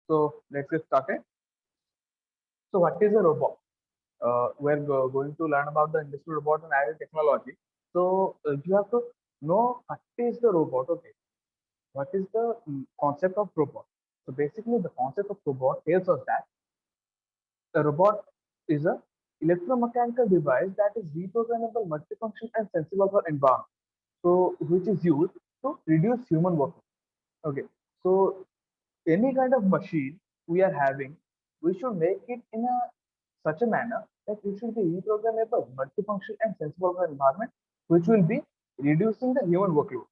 So let's get started. So what is a robot? We're going to learn about the industrial robot and Iot technology. So you have to know what is the robot. Okay, what is the concept of robot? So basically, the concept of robot tells us that a robot is a electromechanical device that is reprogrammable, multifunction, and sensible for environment. So which is used to reduce human work. Okay, so any kind of machine we are having, we should make it in a such a manner that it should be reprogrammable, multifunction, and sensible for environment, which will be reducing the human workload.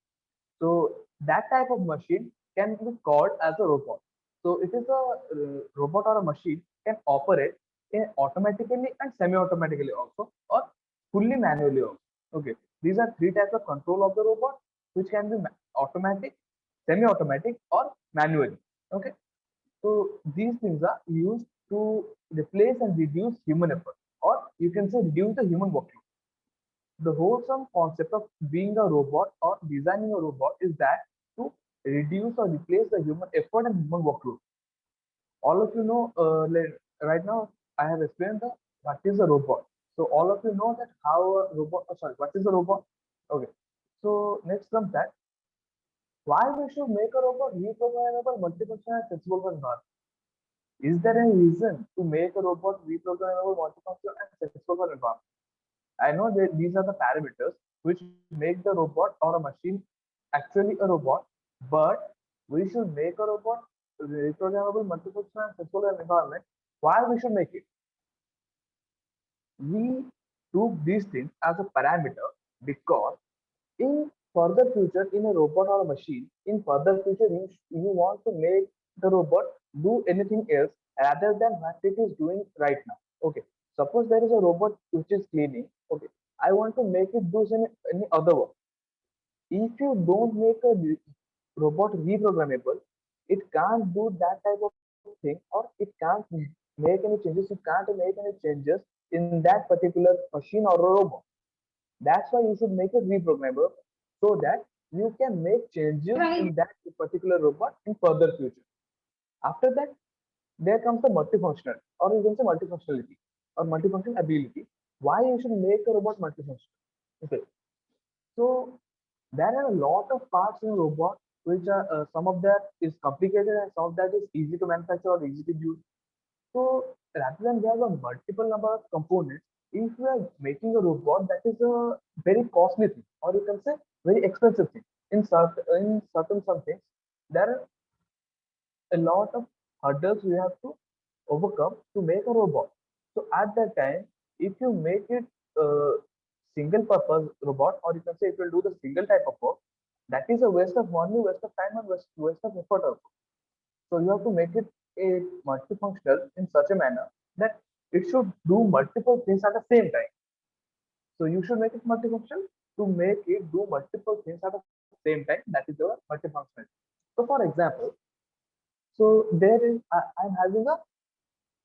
So that type of machine can be called as a robot. So it is a robot or a machine can operate in automatically and semi-automatically also, or fully manually also. Okay, these are three types of control of the robot, which can be automatic, semi-automatic, or manually. Okay, so these things are used to replace and reduce human effort, or you can say reduce the human workload. The wholesome concept of being a robot or designing a robot is that to reduce or replace the human effort and human workload. All of you know, right now I have explained the what is a robot. So all of you know that how a robot. Oh, sorry, what is a robot? Okay. So next comes that why we should make a robot reprogrammable, multifunctional, and sensible for environment. Is there any reason to make a robot reprogrammable, multifunctional, and sensible for environment? I know that these are the parameters which make the robot or a machine actually a robot, but we should make a robot reprogrammable, multifunctional, and sensible in environment. Why we should make it? We took these things as a parameter because in further future, in a robot or a machine, in further future, you want to make the robot do anything else rather than what it is doing right now. Okay. Suppose there is a robot which is cleaning. Okay. I want to make it do any other work. If you don't make a robot reprogrammable, it can't do that type of thing, or it can't make any changes. You can't make any changes in that particular machine or a robot. That's why you should make it reprogrammable so that you can make changes in that particular robot in further future. After that, there comes the multifunctional, or you can say multifunctionality or multifunction ability. Why you should make a robot multifunctional? Okay, so there are a lot of parts in a robot which are some of that is complicated and some of that is easy to manufacture or easy to use. So rather than we have a multiple number of components, if we are making a robot that is a very costly thing, or you can say very expensive thing, in certain some things, there are a lot of hurdles we have to overcome to make a robot. So at that time, if you make it a single purpose robot, or you can say it will do the single type of work, that is a waste of money, waste of time, and waste of effort also. So you have to make it a multifunctional in such a manner that it should do multiple things at the same time. So you should make it multifunctional to make it do multiple things at the same time. That is your multifunctional. So for example, so there is I'm having a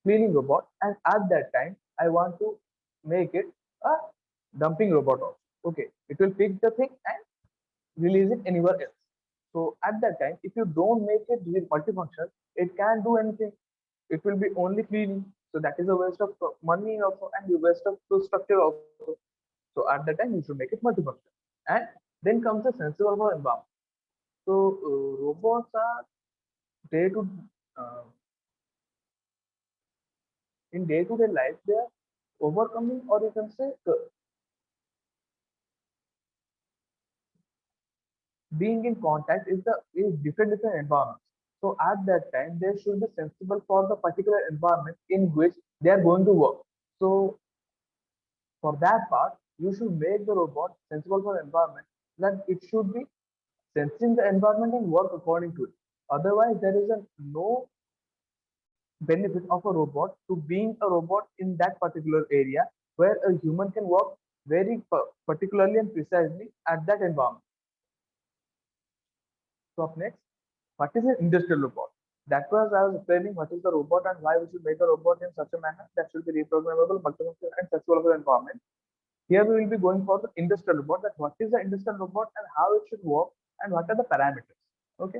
cleaning robot, and at that time I want to make it a dumping robot also. Okay, it will pick the thing and release it anywhere else. So at that time, if you don't make it multifunctional, it can't do anything. It will be only cleaning. So that is a waste of money also, and the waste of the structure also. So at that time, you should make it multifunctional. And then comes the sensible for environment. So robots are day to in day-to-day life, they are overcoming, or you can say being in contact is different environments. So at that time, they should be sensible for the particular environment in which they are going to work. So for that part, you should make the robot sensible for the environment, that it should be sensing the environment and work according to it. Otherwise, there is no benefit of a robot to being a robot in that particular area where a human can work very particularly and precisely at that environment. So up next, what is an industrial robot? That was I was explaining what is the robot and why we should make a robot in such a manner that should be reprogrammable, multifunctional, and sensible for the environment. Here we will be going for the industrial robot. That what is the industrial robot and how it should work and what are the parameters. Okay.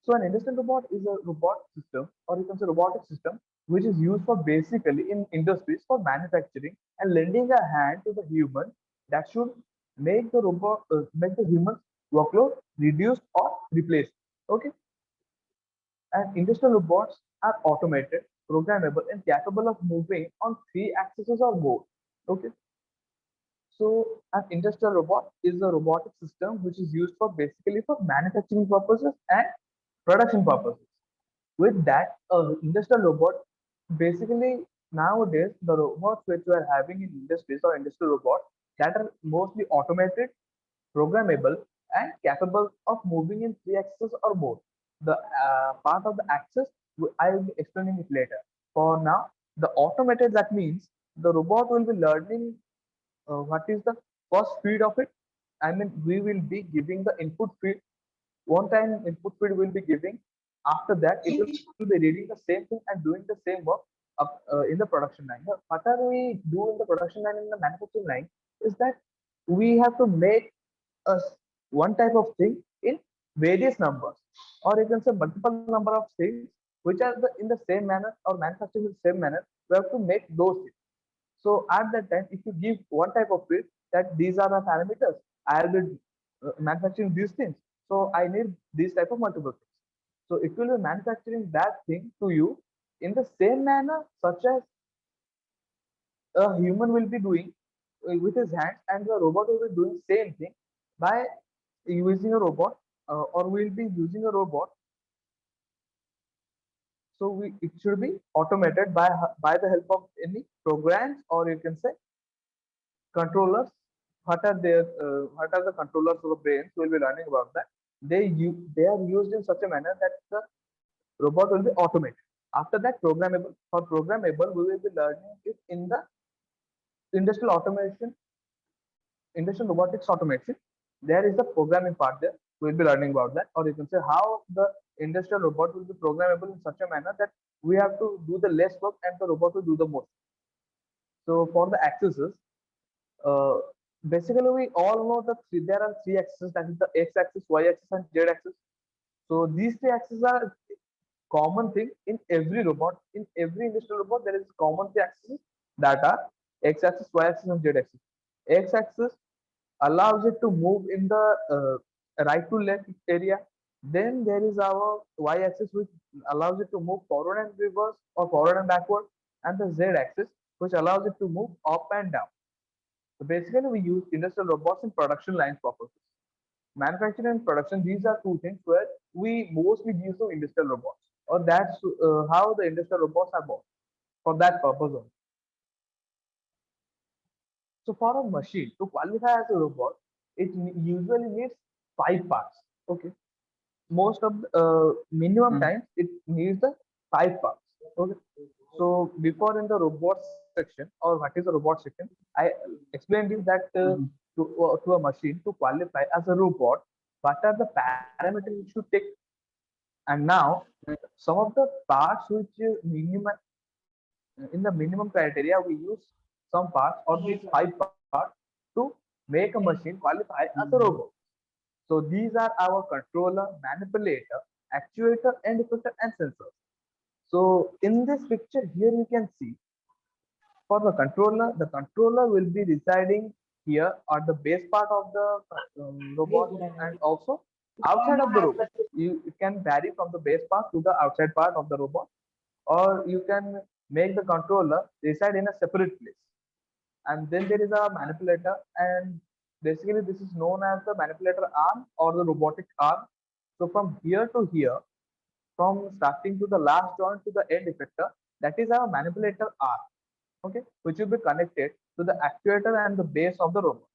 So an industrial robot is a robot system, or you can say robotic system, which is used for basically in industries for manufacturing and lending a hand to the human that should make the human workload reduced or replaced. Okay, and industrial robots are automated, programmable, and capable of moving on three axes or more. Okay, so an industrial robot is a robotic system which is used for basically for manufacturing purposes and production purposes. With that, industrial robot basically nowadays the robots which we are having in industries or industrial robots that are mostly automated, programmable, and capable of moving in three axes or more. The part of the axis I will be explaining it later. For now, the automated, that means the robot will be learning what is the first feed of it. I mean, we will be giving the input feed. One time input feed will be giving. After that, it will be reading the same thing and doing the same work in the production line. Now, what are we do in the production line, in the manufacturing line, is that we have to make a one type of thing in various numbers, or you can say multiple number of things which are in the same manner or manufactured in the same manner. We have to make those things. So at that time, if you give one type of field that these are the parameters, I will be manufacturing these things. So I need these type of multiple things. So it will be manufacturing that thing to you in the same manner, such as a human will be doing with his hands, and the robot will be doing same thing by using a robot, or we'll be using a robot. So it should be automated by the help of any programs, or you can say controllers. What are the controllers of the brains? We'll be learning about that. They are used in such a manner that the robot will be automated. After that, programmable. For programmable, we will be learning it in the industrial automation, industrial robotics automation. There is the programming part there. We'll be learning about that, or you can say how the industrial robot will be programmable in such a manner that we have to do the less work and the robot will do the most. So for the axes, uh, basically we all know that there are three axes, that is the x-axis, y-axis, and z-axis. So these three axes are common thing in every robot. In every industrial robot, there is common three axes that are x-axis, y-axis, and z-axis. X-axis allows it to move in the right to left area. Then there is our y-axis, which allows it to move forward and reverse, or forward and backward, and the z-axis, which allows it to move up and down. So basically, we use industrial robots in production lines purposes. Manufacturing and production, these are two things where we mostly use the industrial robots, or that's how the industrial robots are born for that purpose only. So for a machine to qualify as a robot, it usually needs five parts. Okay, most of the, minimum times it needs the five parts. Okay, so before in the robot section, or what is a robot section, I explained you that to a machine to qualify as a robot, what are the parameters you should take. And now some of the parts which minimum, in the minimum criteria, we use some parts or these five parts to make a machine qualify as a robot. So these are our controller, manipulator, actuator, end effector, and sensors. So in this picture here, you can see for the controller will be residing here at the base part of the robot, and also outside of the robot. It can vary from the base part to the outside part of the robot, or you can make the controller reside in a separate place. And then there is a manipulator, and basically this is known as the manipulator arm or the robotic arm. So from here to here, from starting to the last joint to the end effector, that is our manipulator arm. Okay, which will be connected to the actuator and the base of the robot.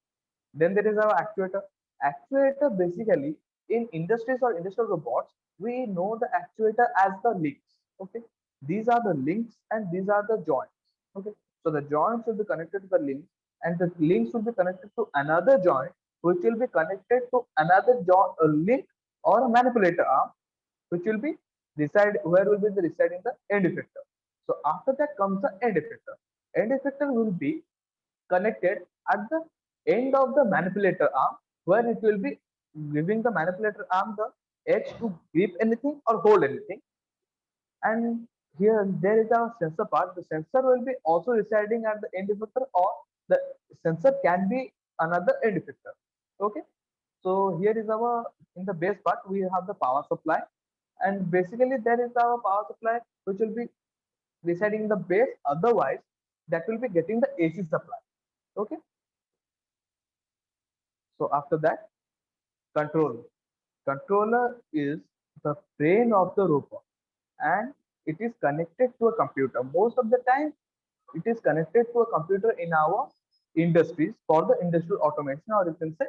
Then there is our actuator. Actuator, basically in industries or industrial robots, we know the actuator as the links. Okay, these are the links and these are the joints. Okay, so the joints will be connected to the links, and the links will be connected to another joint, which will be connected to another joint, a link or a manipulator arm, which will be reside where will be the reside in the end effector. So after that comes the end effector. End effector will be connected at the end of the manipulator arm, where it will be giving the manipulator arm the edge to grip anything or hold anything. And here there is our sensor part. The sensor will be also residing at the end effector, or the sensor can be another end effector. Okay. So here is our, in the base part we have the power supply, and basically there is our power supply which will be residing in the base. Otherwise, that will be getting the AC supply. Okay. So after that, controller. Controller is the brain of the robot, and it is connected to a computer. Most of the time, it is connected to a computer in our industries for the industrial automation, or you can say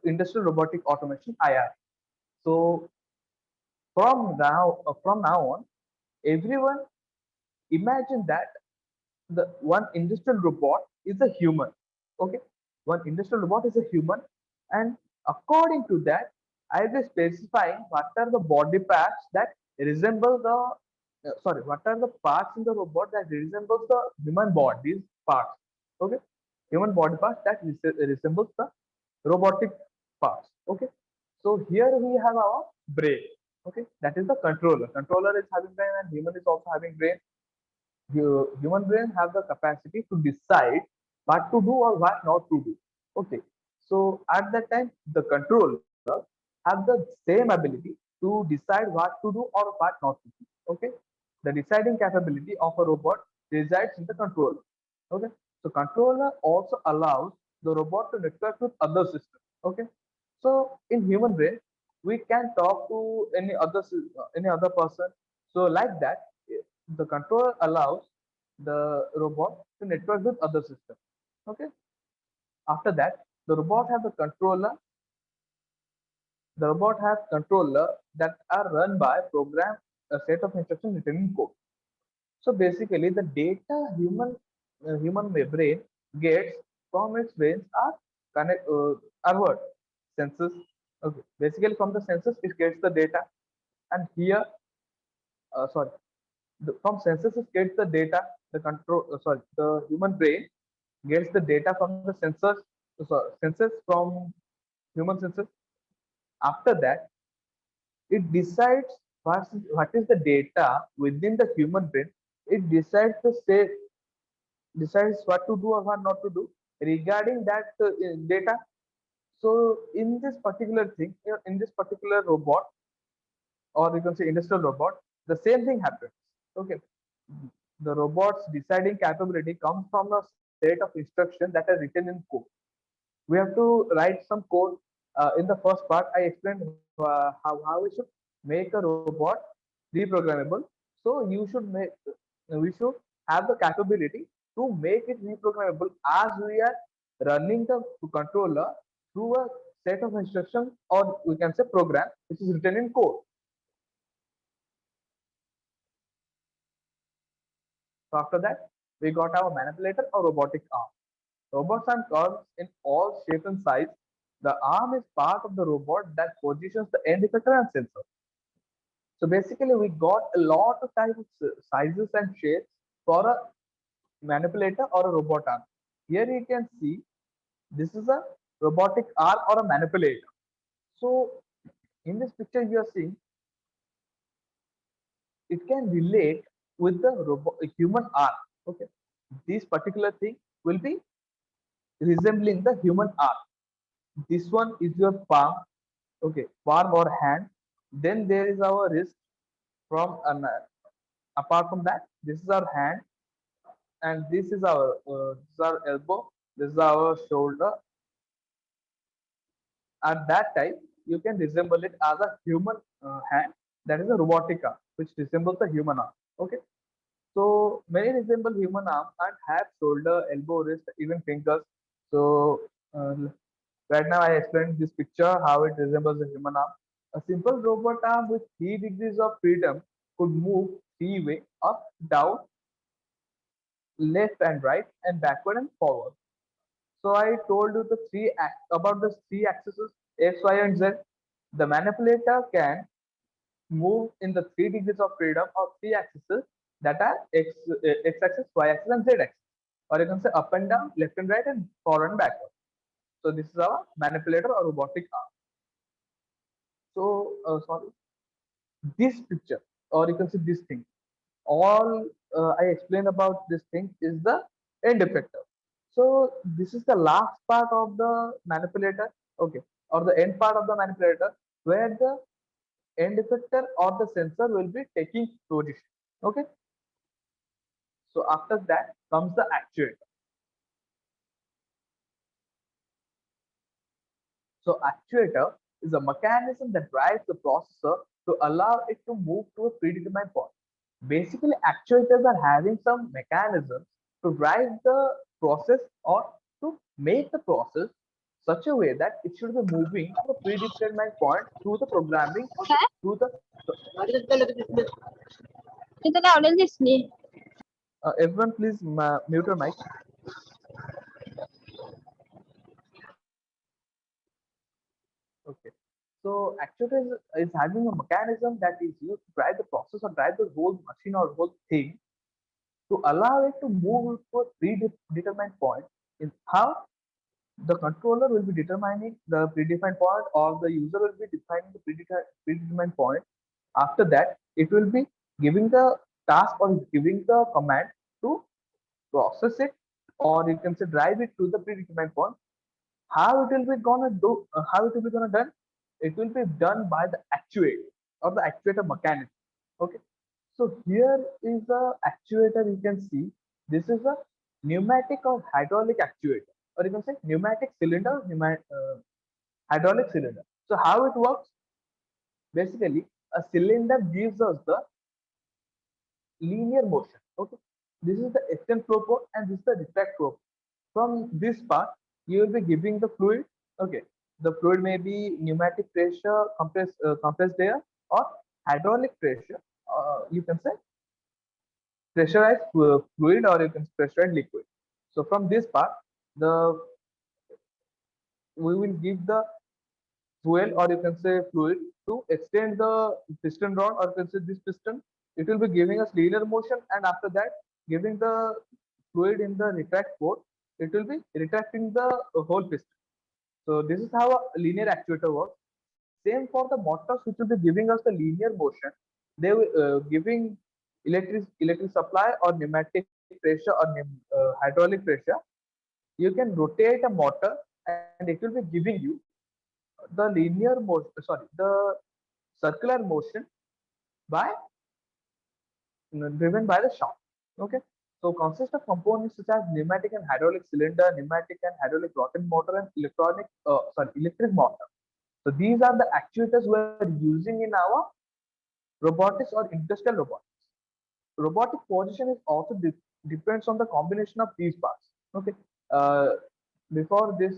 industrial robotic automation (IR). So from now on, everyone imagine that the one industrial robot is a human. Okay, one industrial robot is a human, and according to that, I will be specifying what are the body parts that resemble the what are the parts in the robot that resembles the human body's parts. Okay, human body parts that resembles the robotic parts. Okay, so here we have our brain. Okay, that is the controller. Controller is having brain, and human is also having brain. Human brain have the capacity to decide what to do or what not to do. Okay, so at that time, the controller have the same ability to decide what to do or what not to do. Okay, the deciding capability of a robot resides in the controller. Okay, so controller also allows the robot to network with other systems. Okay, so in human brain, we can talk to any other person. So like that, the controller allows the robot to network with other systems. Okay. After that, the robot has the controller. The robot has controller that are run by program a set of instructions written in code. So basically, the data human brain gets from its brains are are what senses. Okay. Basically, from the senses it gets the data, and here, sorry, from senses it gets the data. The the human brain gets the data from the sensors, sensors from human sensors. After that, it decides what is the data within the human brain. It decides what to do or what not to do regarding that data. So in this particular thing, in this particular robot, or you can say industrial robot, the same thing happens. Okay, the robot's deciding capability comes from a set of instructions that are written in code. We have to write some code. In the first part, I explained how we should make a robot reprogrammable. So we should have the capability to make it reprogrammable as we are running the controller through a set of instructions, or we can say program which is written in code. So after that, we got our manipulator or robotic arm. Robots are curves in all shapes and size. The arm is part of the robot that positions the end effector and sensor. So basically, we got a lot of types of sizes and shapes for a manipulator or a robot arm. Here you can see this is a robotic arm or a manipulator. So in this picture you are seeing it can relate with the human arm. Okay, this particular thing will be resembling the human arm. This one is your palm. Okay, palm or hand. Then there is our wrist. From apart from that, this is our hand, and this is our elbow. This is our shoulder. At that time, you can resemble it as a human hand. That is a robotic arm, which resembles a human arm. Okay. So many resemble human arm and have shoulder, elbow, wrist, even fingers. So uh, right now I explained this picture how it resembles a human arm. A simple robot arm with 3 degrees of freedom could move 3 way up, down, left and right, and backward and forward. So I told you about the three axes X, Y, and Z. The manipulator can move in the 3 degrees of freedom of three axes that are X axis, Y axis, and Z axis. Or you can say up and down, left and right, and forward and backward. So this is our manipulator or robotic arm. So sorry. this picture, or you can see this thing, all I explained about this thing is the end effector. So this is the last part of the manipulator, okay, or the end part of the manipulator, where the end effector or the sensor will be taking position. Okay, so after that comes the actuator. So actuator is a mechanism that drives the processor to allow it to move to a predetermined point. Basically, actuators are having some mechanisms to drive the process or to make the process such a way that it should be moving to a predetermined point through the programming or through the इतना audience इसलिए everyone please mute your mic. Okay. So actuator is having a mechanism that is used to drive the process or drive the whole machine or whole thing to allow it to move to a predetermined point. Is how the controller will be determining the predefined point, or the user will be defining the predetermined point. After that, it will be giving the task or giving the command to process it, or you can say drive it to the predetermined point. How it will be gonna do? How it will be gonna done? It will be done by the actuator or the actuator mechanism. Okay. So here is the actuator. You can see this is a pneumatic or hydraulic actuator, or you can say pneumatic cylinder, hydraulic cylinder. So how it works? Basically, a cylinder gives us the linear motion. Okay, this is the extend flow port and this is the retract flow. From this part, you will be giving the fluid. Okay, the fluid may be pneumatic pressure, compressed air, or hydraulic pressure. You can say pressurized fluid, or you can pressurized liquid. So from this part, the we will give the fuel, or you can say fluid, to extend the piston rod, or you can say this piston. It will be giving us linear motion, and after that, giving the fluid in the retract port, it will be retracting the whole piston. So this is how a linear actuator works. Same for the motors, which will be giving us the linear motion. They will giving electric supply or pneumatic pressure or hydraulic pressure. You can rotate a motor, and it will be giving you the linear motion. Sorry, the circular motion by driven by the shaft. Okay. So consists of components such as pneumatic and hydraulic cylinder, pneumatic and hydraulic rocket motor, and electric motor. So these are the actuators we are using in our robotics or industrial robotics. Robotic position is also depends on the combination of these parts. Okay. Uh, Before this,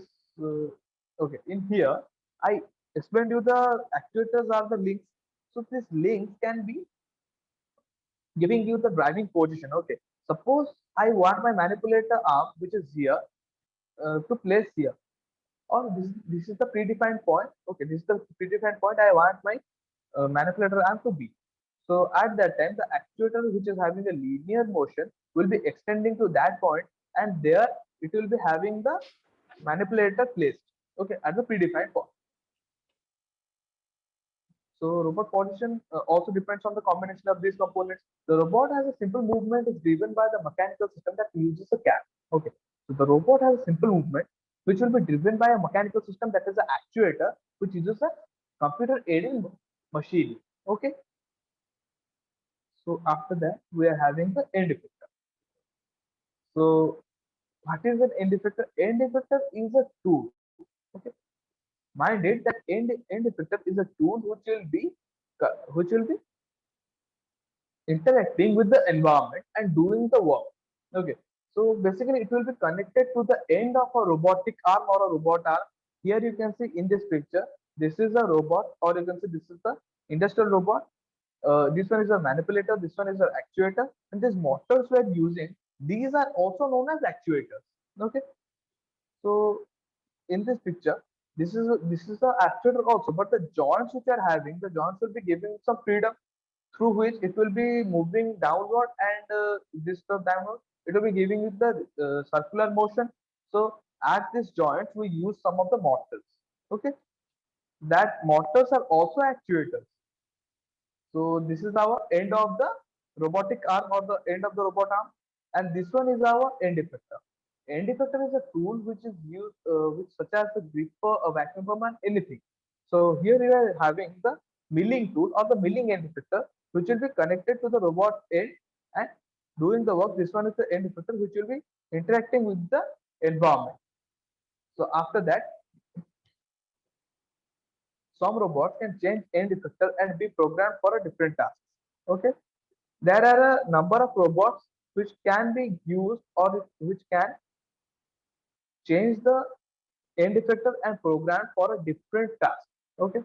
okay, in here I explained you the actuators are the links. So this links can be giving you the driving position. Okay. Suppose I want my manipulator arm, which is here, to place here, or this is the predefined point. Okay, this is the predefined point I want my manipulator arm to be. So at that time, the actuator, which is having a linear motion, will be extending to that point, and there it will be having the manipulator placed, okay, at the predefined point. So robot position also depends on the combination of these components. The robot has a simple movement is driven by the mechanical system that uses a cab. Okay, so the robot has a simple movement which will be driven by a mechanical system that is an actuator, which uses a computer aided machine. Okay, so after that we are having the end effector. So what is an end effector? End effector is a tool. Okay, mind it that end effector is a tool which will be interacting with the environment and doing the work. Okay, so basically it will be connected to the end of a robotic arm or a robot arm. Here you can see in this picture, this is a robot, or you can see this is the industrial robot. This one is a manipulator, this one is an actuator, and these motors we are using, these are also known as actuators. Okay, so in this picture, this is the actuator also, but the joints which are having, the joints will be giving some freedom through which it will be moving downward, and this stuff downward, it will be giving it the circular motion. So at this joint we use some of the motors. Okay, that motors are also actuators. So this is our end of the robotic arm or the end of the robot arm, and this one is our end effector. End effector is a tool which is used, which such as the gripper, a vacuum pump, and anything. So here we are having the milling tool or the milling end effector, which will be connected to the robot end and doing the work. This one is the end effector, which will be interacting with the environment. So after that, some robots can change end effector and be programmed for a different task. Okay. There are a number of robots which can be used or which can change the end effector and program for a different task. Okay.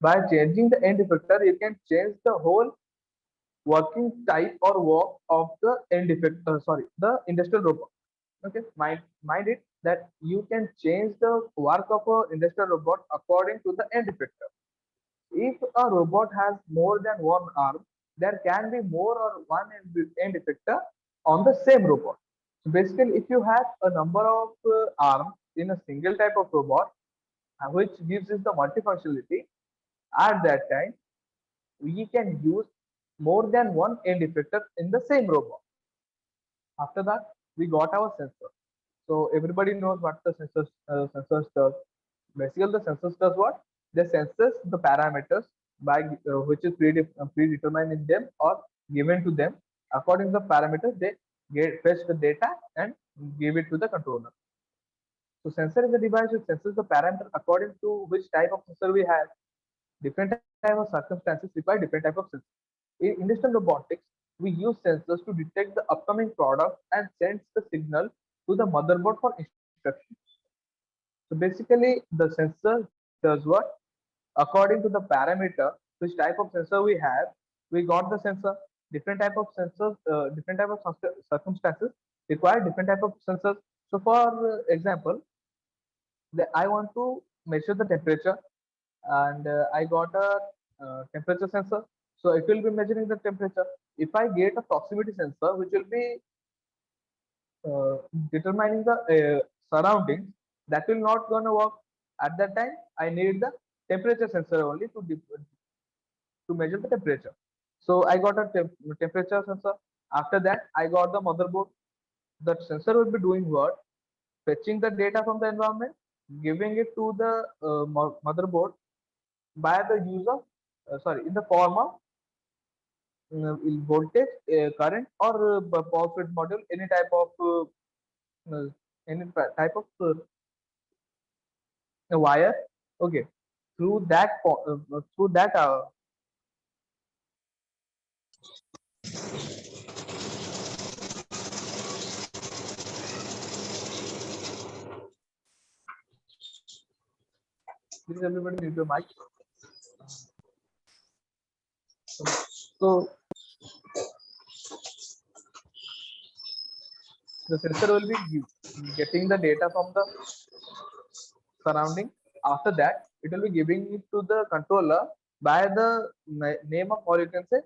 By changing the end effector, you can change the whole working type or work of the end effector, sorry, the industrial robot. Okay. Mind it that you can change the work of an industrial robot according to the end effector. If a robot has more than one arm, there can be more or one end effector on the same robot. So basically, if you have a number of arms in a single type of robot, which gives us the multifunctionality, at that time we can use more than one end effector in the same robot. After that, we got our sensor. So everybody knows what the sensors does. Basically, the sensors does what? They senses the parameters by which is predetermined in them or given to them. According to the parameters, they fetch the data and give it to the controller. So sensor is a device which senses the parameter according to which type of sensor we have. Different type of circumstances require different type of sensors. In industrial robotics, we use sensors to detect the upcoming product and sends the signal to the motherboard for instruction. So basically, the sensor does what? According to the parameter, which type of sensor we have, we got the sensor. Different type of sensors, different type of circumstances require different type of sensors. So for example, I want to measure the temperature, and I got a temperature sensor. So it will be measuring the temperature. If I get a proximity sensor, which will be uh, determining the surroundings, that will not gonna work. At that time, I need the temperature sensor only to measure the temperature. So I got a temperature sensor. After that, I got the motherboard. The sensor will be doing what? Fetching the data from the environment, giving it to the motherboard by the use of, in the form of voltage, current, or power grid module, uh, any type of wire. Okay, through that. Please, everybody, mute your mic. So the sensor will be getting the data from the surrounding. After that, it will be giving it to the controller by the name of, or you can say,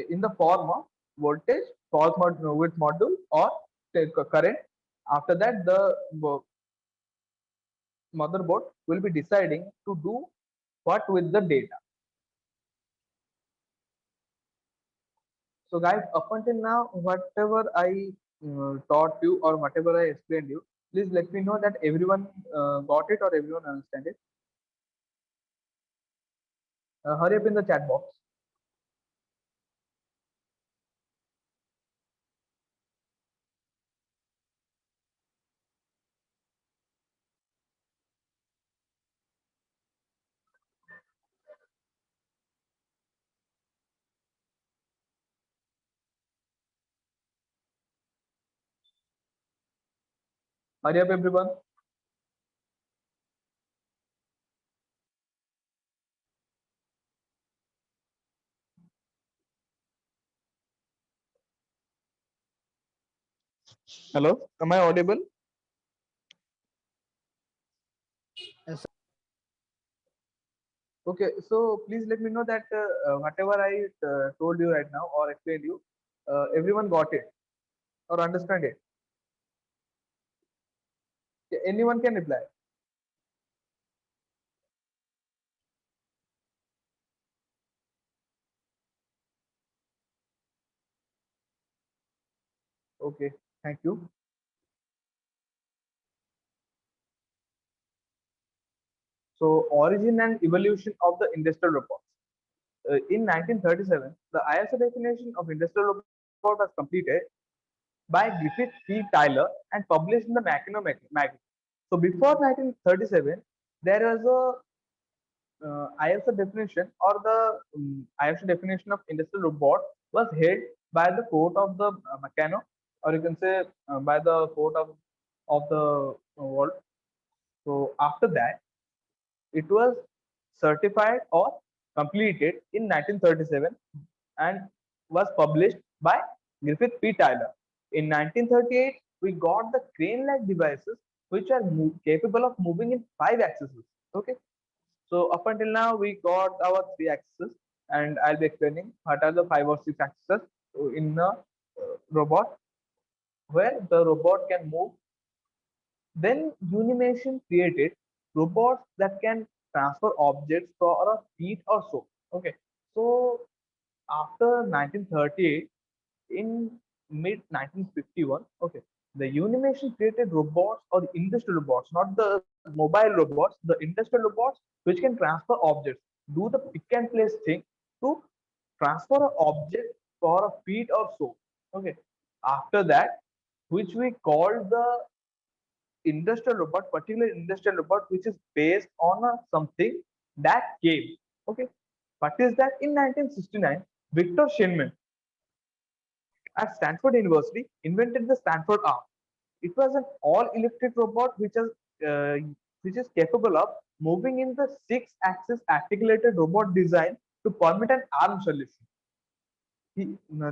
in the form of voltage, pulse width module, or current. After that, the motherboard will be deciding to do what with the data. So guys, up until now, whatever I taught you or whatever I explained you, please let me know that everyone got it or everyone understand it. Hurry up in the chat box. Hurry up, everyone. Hello, am I audible? Yes, Okay, so please let me know that whatever I told you right now or explained you, everyone got it or understand it. Anyone can reply. Okay, thank you. So, origin and evolution of the industrial robots. In 1937, the ISO definition of industrial robot was completed by Griffith P. Tyler and published in the magazine. So, before 1937, there was a ISO definition or the ISO definition of industrial robot was held by the court of the Meccano, or you can say by the court of the world. So, after that, it was certified or completed in 1937 and was published by Griffith P. Tyler. In 1938, we got the crane-like devices which are capable of moving in 5 axes. Okay, so up until now we got our 3 axes, and I'll be explaining what are the 5 or 6 axes in a robot where the robot can move. Then Unimation created robots that can transfer objects for a feet or so. Okay, so after 1938, in mid 1951, okay, the Unimation created robots or industrial robots, not the mobile robots, the industrial robots which can transfer objects, do the pick and place thing to transfer an object for a feet or so. Okay, after that, which we called the industrial robot, particular industrial robot, which is based on something that came. Okay, what is that? In 1969, Victor Shenman at Stanford University invented the Stanford arm. It was an all-electric robot which is capable of moving in the six-axis articulated robot design to permit an arm solution.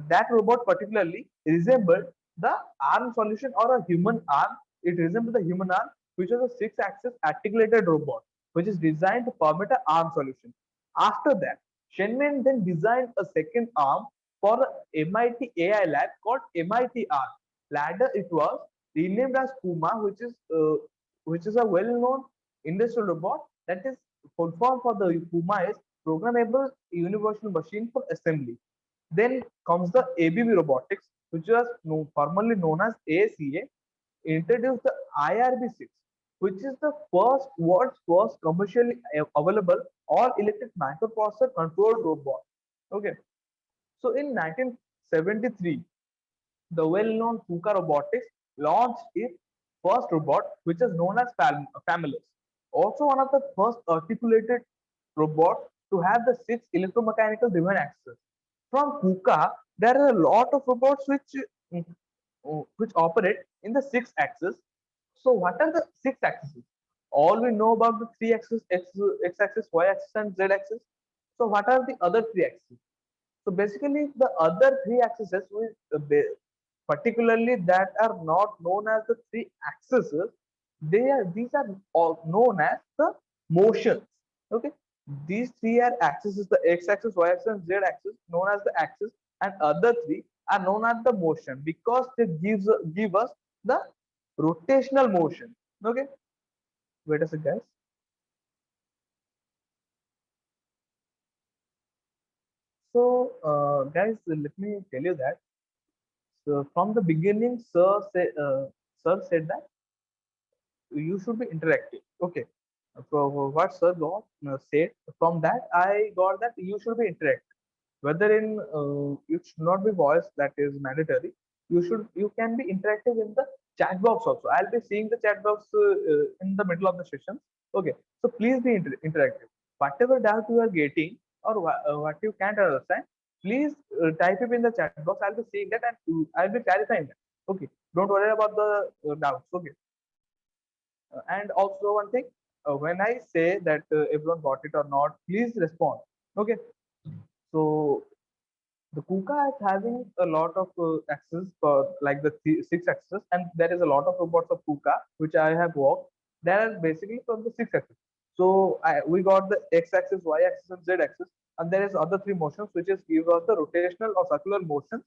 That robot particularly resembled the arm solution or a human arm. It resembled the human arm, which was a six-axis articulated robot, which is designed to permit an arm solution. After that, Shenman then designed a second arm for the MIT AI lab called MIT arm. Later, it was renamed as Puma, which is a well-known industrial robot. That is full form for the Puma is Programmable Universal Machine for Assembly. Then comes the ABB Robotics, which was formerly known as ACA, introduced the IRB6, which is the world's first commercially available all-electric microprocessor controlled robot. Okay, so in 1973, the well-known KUKA Robotics launched its first robot, which is known as Famulus. Also, one of the first articulated robots to have the 6 electromechanical driven axes. From KUKA, there are a lot of robots which operate in the 6 axis. So, what are the 6 axes? All we know about the 3 axis, x-axis, y-axis, and z-axis. So, what are the other 3 axes? So basically, the other 3 axes, particularly that are not known as the 3 axes, these are all known as the motions. Okay, these three are axes: the x-axis, y-axis, and z-axis, known as the axis, and other three are known as the motion because they give us the rotational motion. Okay, wait a second, guys. So, guys, let me tell you that. So from the beginning, Sir said that you should be interactive. Okay. So what Sir got said from that, I got that you should be interactive. Whether in it should not be voice that is mandatory. You can be interactive in the chat box also. I'll be seeing the chat box in the middle of the session. Okay. So please be interactive. Whatever doubt you are getting or what you can't understand, please type it in the chat box. I'll be seeing that and I'll be clarifying that. Okay, don't worry about the doubts. Okay, and also one thing, when I say that everyone got it or not, please respond. Okay, so the KUKA is having a lot of axes for like the 6 axes, and there is a lot of robots of KUKA which I have worked. They are basically from the 6 axes. So we got the x-axis, y-axis, and z-axis, and there is other three motions which is give us the rotational or circular motions.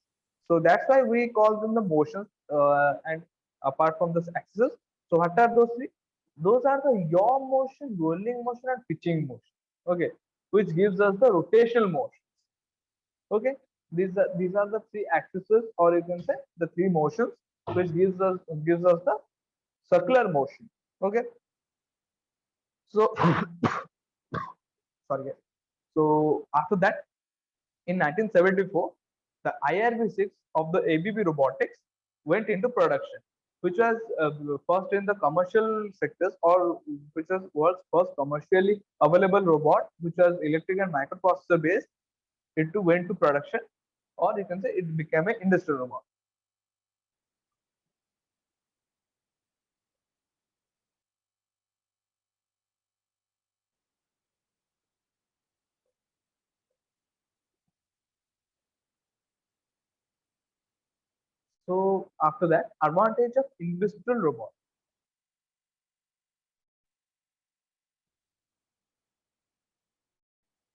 So that's why we call them the motions. And apart from this axis, so what are those three? Those are the yaw motion, rolling motion, and pitching motion. Okay, which gives us the rotational motion. Okay, these are the 3 axes, or you can say the 3 motions which gives us the circular motion. Okay, so sorry guys. So after that, in 1974, the IRV6 of the ABB Robotics went into production, which was first in the commercial sectors, or which was world's first commercially available robot, which was electric and microprocessor based. It too went to production, or you can say it became an industrial robot. So after that, advantage of industrial robot: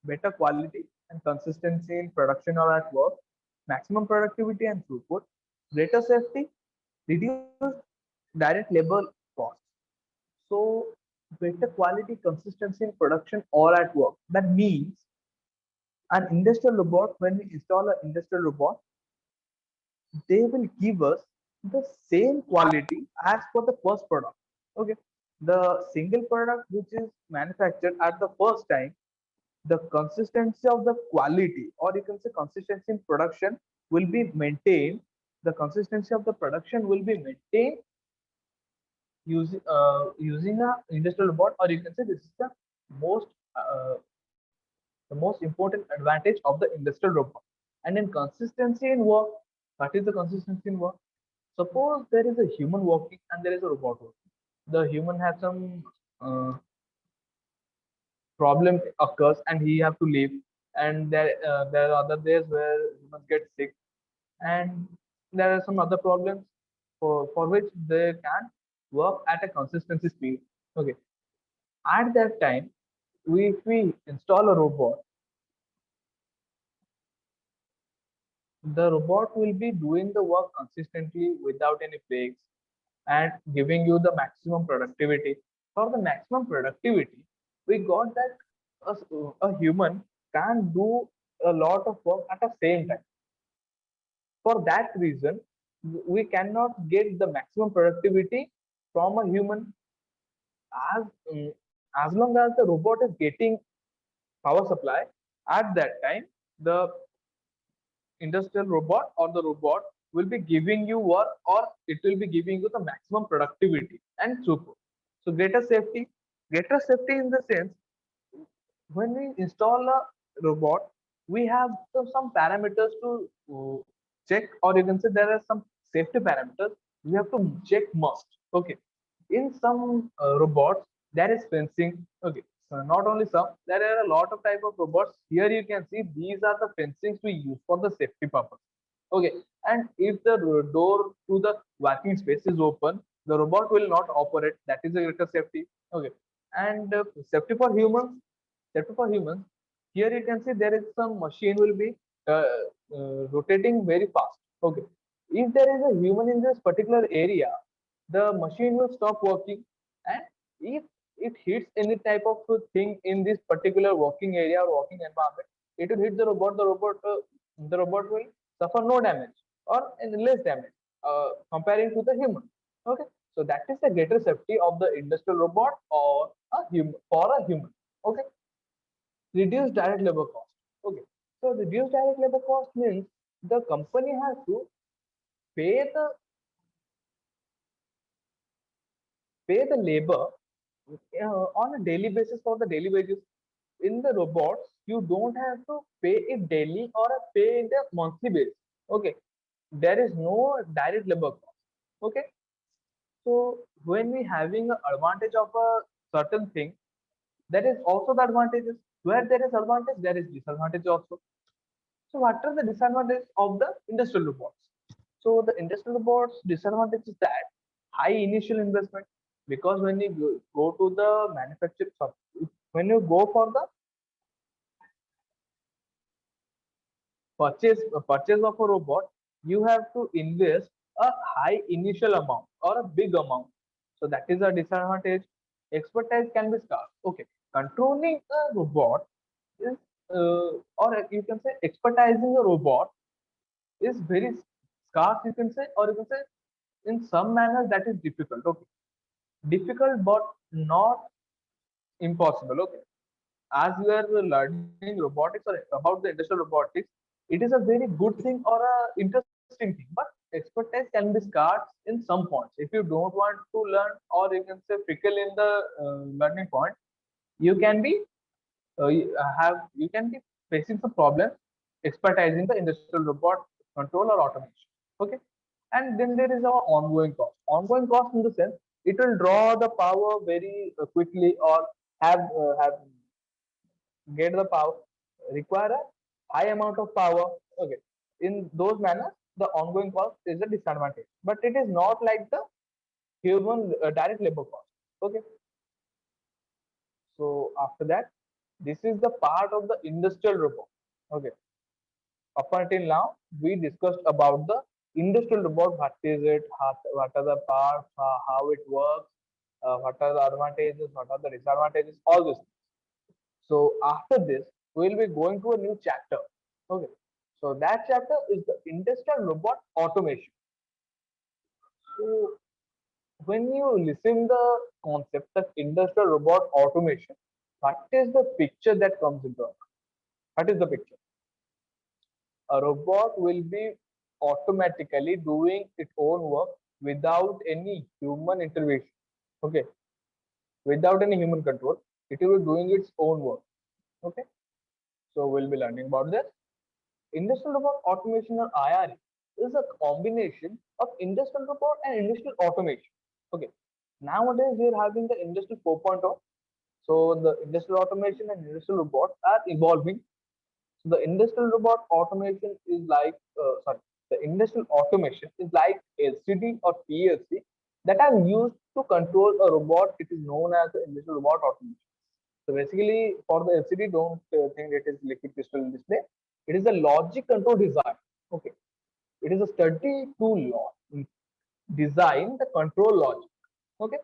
better quality and consistency in production or at work, maximum productivity and throughput, greater safety, reduced direct labor costs. So better quality, consistency in production or at work. That means an industrial robot, when we install an industrial robot, they will give us the same quality as for the first product. Okay. The single product which is manufactured at the first time, the consistency of the quality, or you can say consistency in production, will be maintained. The consistency of the production will be maintained using a industrial robot, or you can say this is most uh, the most important advantage of the industrial robot. And in consistency in work, what is the consistency in work? Suppose there is a human working and there is a robot working. The human has some problem occurs and he have to leave, and there are other days where humans get sick, and there are some other problems for which they can work at a consistency speed. Okay, at that time, if we install a robot, the robot will be doing the work consistently without any breaks and giving you the maximum productivity. For the maximum productivity, we got that a human can do a lot of work at the same time. For that reason, we cannot get the maximum productivity from a human as as long as the robot is getting power supply. At that time, the industrial robot or the robot will be giving you work, or it will be giving you the maximum productivity and throughput. So greater safety in the sense, when we install a robot, we have some parameters to check, or you can say there are some safety parameters we have to check must. Okay, in some robots there is fencing. Okay, so not only some, there are a lot of type of robots. Here you can see these are the fencings we use for the safety purpose. Okay, and if the door to the working space is open, the robot will not operate. That is a greater safety. Okay, and safety for humans. Safety for humans. Here you can see there is some machine will be rotating very fast. Okay, if there is a human in this particular area, the machine will stop working, and if it hits any type of thing in this particular working area or working environment, it will hit the robot. The robot will suffer no damage or less damage comparing to the human. Okay, so that is the greater safety of the industrial robot or a human for a human. Okay, reduce direct labor cost. Okay, so reduce direct labor cost means the company has to pay the labor on a daily basis for the daily wages. In the robots, you don't have to pay it daily or pay it a monthly basis. Okay, there is no direct labor cost. Okay, so when we having an advantage of a certain thing, there is also the advantages. Where there is advantage, there is disadvantage also. So what are the disadvantages of the industrial robots? So the industrial robots disadvantage is that high initial investment, because when you go to the manufacturing, when you go for the purchase of a robot, you have to invest a high initial amount or a big amount. So that is a disadvantage. Expertise can be scarce. Okay, controlling a robot is, or you can say expertising a robot is very scarce. You can say, or you can say in some manner that is difficult. Okay, difficult but not impossible. Okay, as we are learning robotics or about the industrial robotics, it is a very good thing or a interesting thing, but expertise can be scarce in some points. If you don't want to learn, or you can say fickle in the learning point, you can be you can be facing some problems expertising the industrial robot control or automation. Okay, and then there is our ongoing cost. Ongoing cost in the sense it will draw the power very quickly, or have get the power, require a high amount of power. Okay, in those manners the ongoing cost is a disadvantage, but it is not like the human direct labor cost. Okay, so after that, this is the part of the industrial robot. Okay, up until now we discussed about the industrial robot. What is it, what are the parts, how it works, what are the advantages, what are the disadvantages, all this. So after this, we will be going to a new chapter. Okay. So that chapter is the industrial robot automation. So when you listen the concept of industrial robot automation, what is the picture that comes into our mind? What is the picture? A robot will be automatically doing its own work without any human intervention. Okay. Without any human control, it will be doing its own work. Okay. So we'll be learning about this. Industrial robot automation, or IRA, is a combination of industrial robot and industrial automation. Okay. Nowadays we are having the industrial 4.0. So the industrial automation and industrial robots are evolving. So the industrial robot automation is like the industrial automation is like LCD or PLC that are used to control a robot. It is known as the industrial robot automation. So basically, for the LCD, don't think it is liquid crystal display. It is a logic control design. Okay, it is a study to design the control logic. Okay,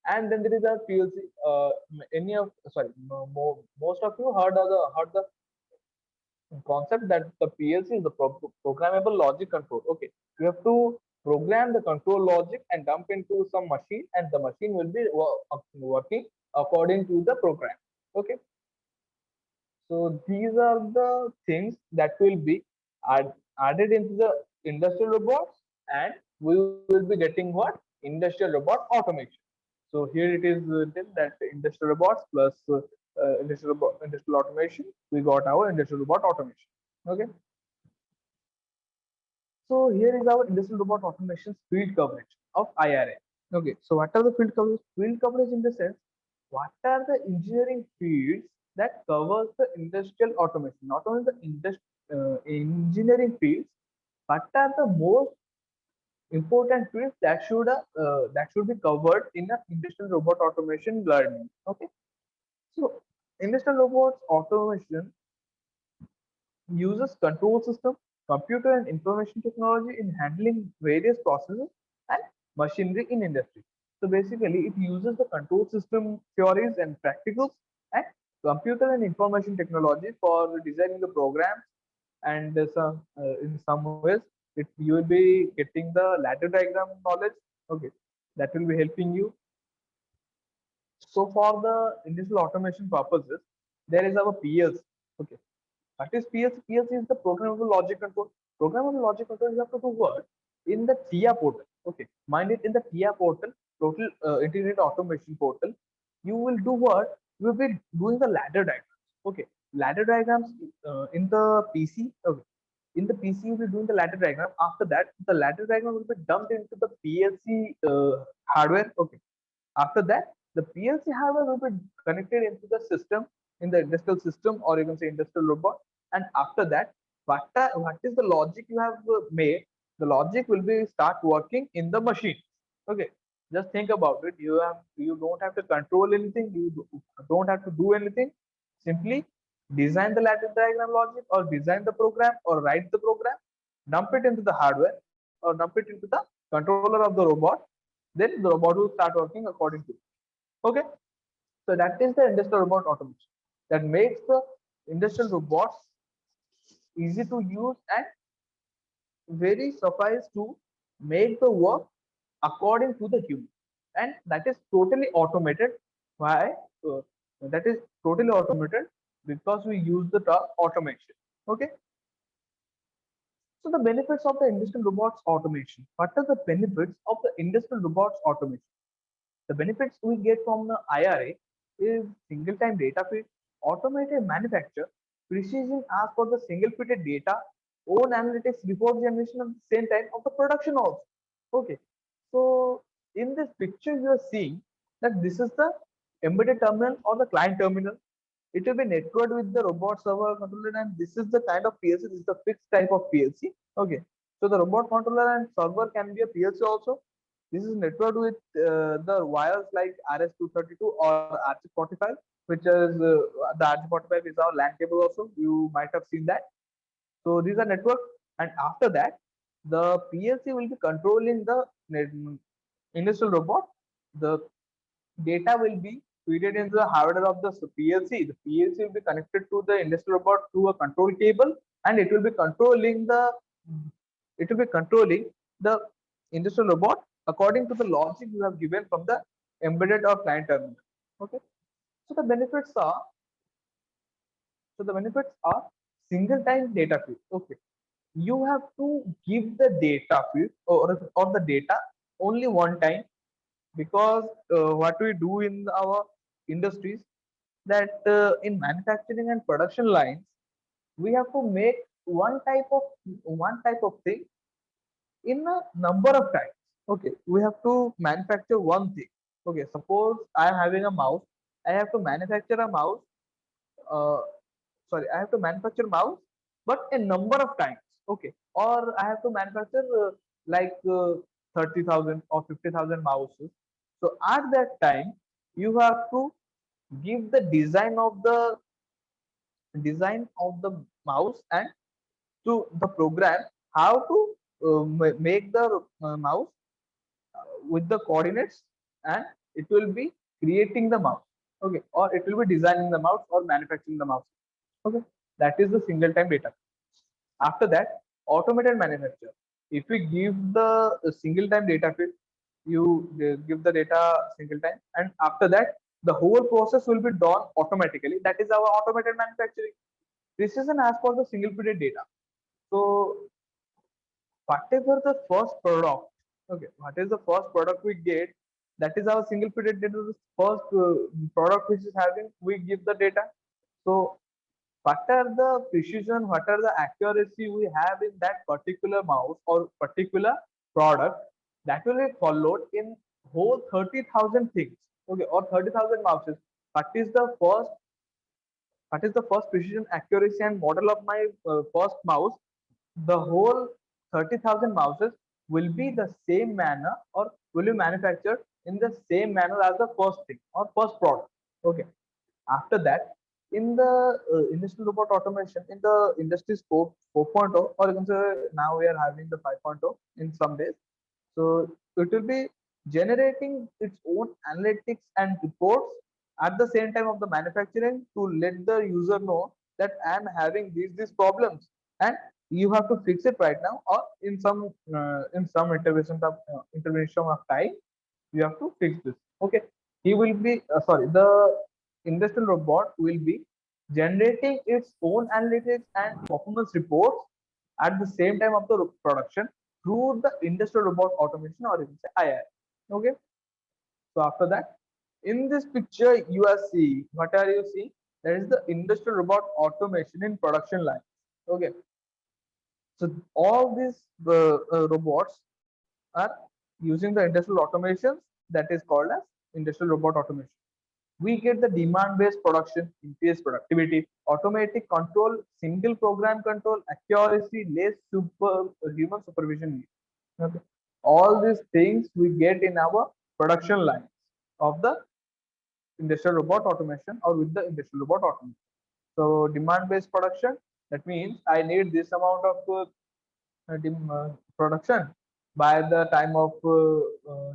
and then there is a PLC. Any of sorry, most of you heard the concept that the PLC is the programmable logic control. Okay, you have to program the control logic and dump into some machine, and the machine will be working according to the program. Okay, so these are the things that will be added into the industrial robots, and we will be getting what? Industrial robot automation. So here it is written that industrial robots plus industrial automation, we got our industrial robot automation. Okay. So here is our industrial robot automation field coverage of IRA. Okay. So what are the field coverage? Field coverage in the sense, what are the engineering fields that covers the industrial automation? Not only the engineering fields, what are the most important fields that should be covered in an industrial robot automation learning. Okay. So industrial robots automation uses control system, computer and information technology in handling various processes and machinery in industry. So basically, it uses the control system theories and practicals, and computer and information technology for designing the programs. And in some ways, you will be getting the ladder diagram knowledge. Okay, that will be helping you. So for the industrial automation purposes, there is our PLC. Okay, what is PLC? PLC is the programmable logic control. Programmable logic control, you have to do what? In the TIA portal. Okay, mind it, in the TIA portal, total integrated automation portal, you will do what? You will be doing the ladder diagrams. Okay, ladder diagrams in the PC. Okay, in the PC, you will be doing the ladder diagram. After that, the ladder diagram will be dumped into the PLC hardware. Okay, after that, the PLC hardware will be connected into the system, in the industrial system, or you can say industrial robot. And after that, what is the logic you have made? The logic will be start working in the machine. Okay, just think about it. You don't have to control anything. You don't have to do anything. Simply design the ladder diagram logic, or design the program, or write the program, dump it into the hardware, or dump it into the controller of the robot. Then the robot will start working according to it. Okay, so that is the industrial robot automation that makes the industrial robots easy to use and very suffice to make the work according to the human, and that is totally automated. Why? Uh, that is totally automated because we use the term automation. Okay. So the benefits of the industrial robots automation. What are the benefits of the industrial robots automation? The benefits we get from the IRA is single time data feed, automated manufacture, precision as per the single fitted data, own analytics report generation at the same time of the production also. Okay. So in this picture you are seeing that this is the embedded terminal or the client terminal. It will be networked with the robot server controller, and this is the kind of PLC. This is the fixed type of PLC. Okay. So the robot controller and server can be a PLC also. This is networked with the wires like RS232 or RJ45, which is the RJ45 is our LAN cable also. You might have seen that. So these are network, and after that, the PLC will be controlling the industrial robot. The data will be fed into the hardware of the PLC. The PLC will be connected to the industrial robot through a control cable, and it will be controlling the industrial robot according to the logic you have given from the embedded or client terminal. Okay. So the benefits are single time data feed. Okay. You have to give the data feed or the data only one time, because what we do in our industries, that in manufacturing and production lines we have to make one type of thing in a number of times. Okay, we have to manufacture one thing. Okay, suppose I am having a mouse, I have to manufacture a mouse. Uh, I have to manufacture mouse, but a number of times. Okay, or I have to manufacture like 30,000 or 50,000 mouses. So at that time, you have to give the design of the mouse and to the program how to make the mouse with the coordinates, and it will be creating the mouse. Okay, or it will be designing the mouse or manufacturing the mouse. Okay, that is the single time data. After that, automated manufacture. If we give the single time data feed, you give the data single time, and after that, the whole process will be done automatically. That is our automated manufacturing. This is an as per the single feeded data. So whatever the first product, okay, what is the first product we get, that is our single feeded data. The first product which is having, we give the data. So what are the precision, what are the accuracy we have in that particular mouse or particular product, that will be followed in whole 30,000 things. Okay, or 30,000 mouses. What is the first precision, accuracy, and model of my first mouse? The whole 30,000 mouses will be the same manner, or will be manufactured in the same manner as the first thing or first product. Okay. After that, in the industrial robot automation, in the industry scope 4.0, or you can say now we are having the 5.0 in some days. So it will be generating its own analytics and reports at the same time of the manufacturing to let the user know that I am having these problems, and you have to fix it right now, or in some intervention of time, you have to fix this. Okay, he will be the industrial robot will be generating its own analytics and performance reports at the same time of the production through the industrial robot automation, or you can say IR. Okay, so after that, in this picture you are seeing, what are you seeing? That is the industrial robot automation in production line. Okay, so all these robots are using the industrial automations, that is called as industrial robot automation. We get the demand-based production, increased productivity, automatic control, single program control, accuracy, less human supervision needs. Okay. All these things we get in our production lines of the industrial robot automation, or with the industrial robot automation. So demand-based production, that means I need this amount of production by the time of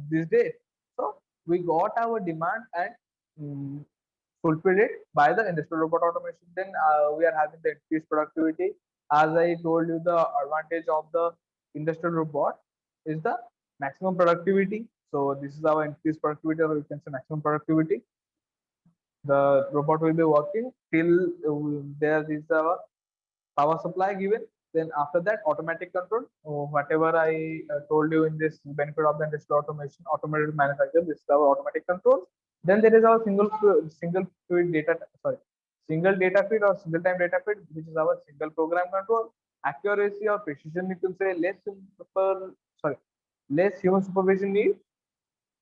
this date. So we got our demand and fulfilled it by the industrial robot automation. Then we are having the increased productivity. As I told you, the advantage of the industrial robot is the maximum productivity. So this is our increased productivity, or you can say maximum productivity. The robot will be working till there is a power supply given. Then after that, automatic control. Whatever I told you in this benefit of the industrial automation, automated manufacturing, this is our automatic control. Then there is our single feed data, sorry, single data feed or single time data feed, which is our single program control. Accuracy or precision, you can say less human supervision need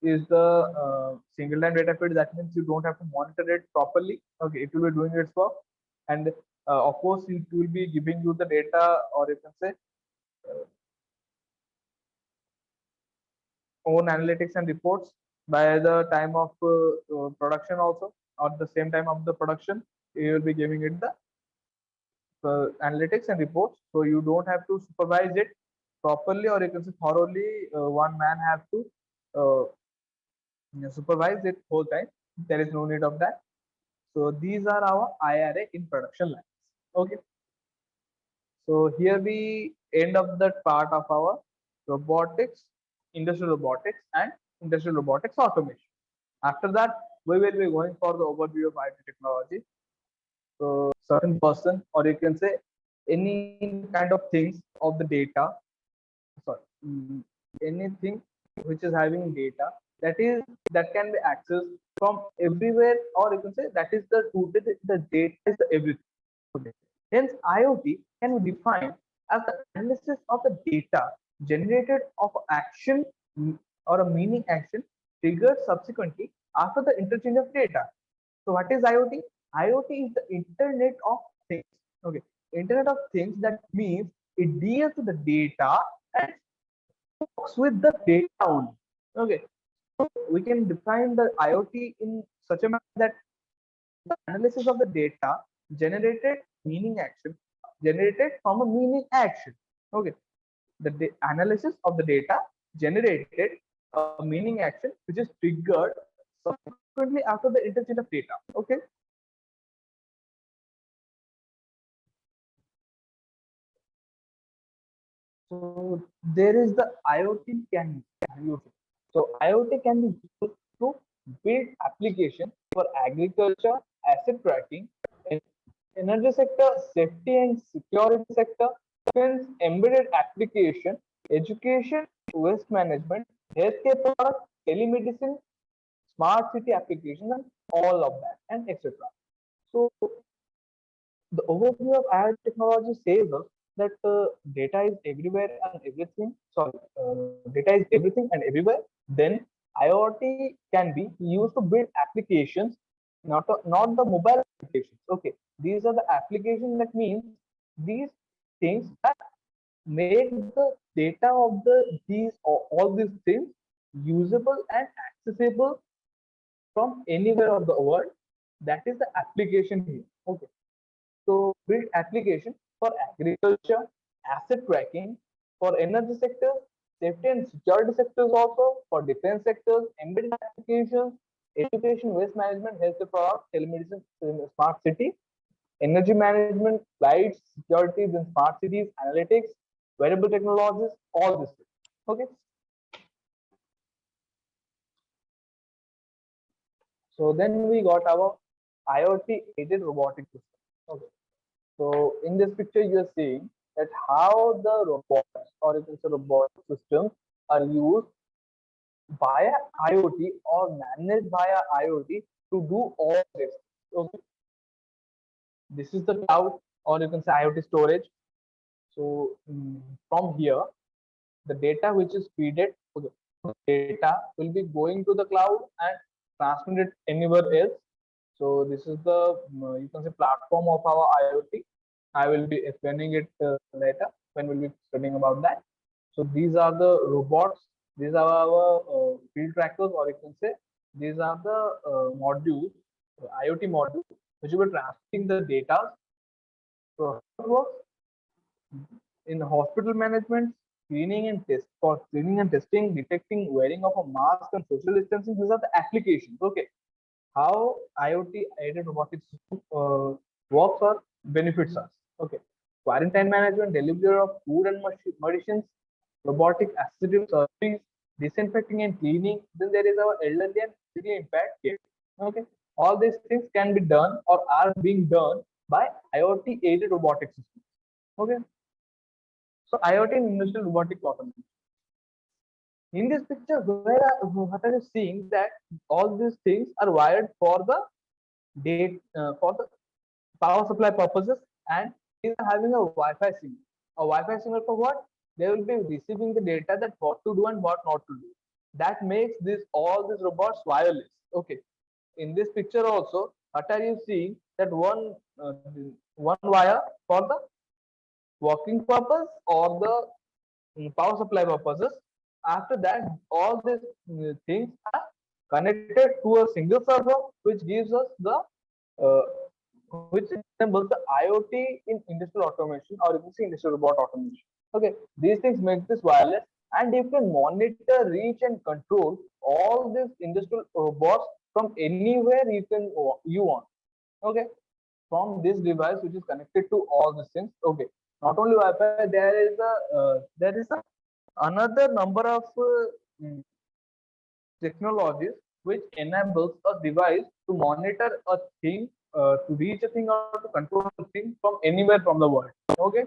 is the single time data feed. That means you don't have to monitor it properly. Okay, it will be doing its work, and of course it will be giving you the data, or you can say own analytics and reports by the time of production also, or the same time of the production you will be giving it the analytics and reports. So you don't have to supervise it properly, or you can say thoroughly. One man have to uh, supervise it whole time. There is no need of that. So these are our IRA in production lines. Okay. So here we end up that part of our robotics, and industrial robotics automation. After that, we will be going for the overview of IoT technology. So certain person, or you can say any kind of things of the data, sorry, anything which is having data that can be accessed from everywhere, or you can say that is the data is the everything. Okay. Hence, IoT can be defined as the analysis of the data generated of action, or a meaning action triggered subsequently after the interchange of data. So what is IoT? IoT is the Internet of Things. Okay, Internet of Things. That means it deals with the data and works with the data only. Okay, so we can define the IoT in such a manner that the analysis of the data generated meaning action generated from a meaning action. Okay, the analysis of the data generated a meaning action which is triggered subsequently after the interchange of data. Okay. So there is the IoT can use. So IoT can be used to build application for agriculture, asset tracking, energy sector, safety and security sector, defense, embedded application, education, waste management, healthcare products, telemedicine, smart city applications, and all of that, and etc. So the overview of IoT technology says us that data is everywhere and everything. Sorry, data is everything and everywhere. Then IoT can be used to build applications, not the mobile applications. Okay, these are the applications. That means these things that make the data of all these things usable and accessible from anywhere of the world. That is the application here. Okay. So build application for agriculture, asset tracking, for energy sector, safety and security sectors also, for defense sectors, embedded applications, education, waste management, healthcare products, telemedicine, smart city, energy management, flights, security, then smart cities, analytics, wearable technologies, all this. Okay. So then we got our IoT aided robotic system. Okay. So in this picture, you are seeing that how the robots, or you can say robotic systems, are used via IoT or managed via IoT to do all this. Okay. This is the cloud, or you can say IoT storage. So from here, the data which is fed, okay, data will be going to the cloud and transmitted anywhere else. So this is the you can say platform of our IoT. I will be explaining it later when we'll be studying about that. So these are the robots. These are our field trackers, or you can say these are the modules, IoT modules, which will be transmitting the data. So how it works in hospital management, screening and testing, detecting wearing of a mask and social distancing. These are the applications. Okay, how IoT aided robotics works or benefits us. Okay, quarantine management, delivery of food and medicines, robotic assistive surgeries, disinfecting and cleaning. Then there is our elderly and physically impaired care. Okay, all these things can be done or are being done by IoT aided robotic systems. Okay, so IoT and industrial robotic automation. In this picture, what are you seeing that all these things are wired for the date for the power supply purposes, and these are having a Wi-Fi signal. A Wi-Fi signal for what? They will be receiving the data that what to do and what not to do. That makes this all these robots wireless. Okay. In this picture also, what are you seeing? That one wire for the working purpose or the power supply purposes. After that, all these things are connected to a single server, which gives us the which resembles the IoT in industrial automation or you can see industrial robot automation. Okay, these things make this wireless, and you can monitor, reach, and control all these industrial robots from anywhere you want. Okay, from this device which is connected to all these things. Okay, not only Wi-Fi, there is a another number of technologies which enables a device to monitor a thing, to reach a thing or to control a thing from anywhere from the world. Okay.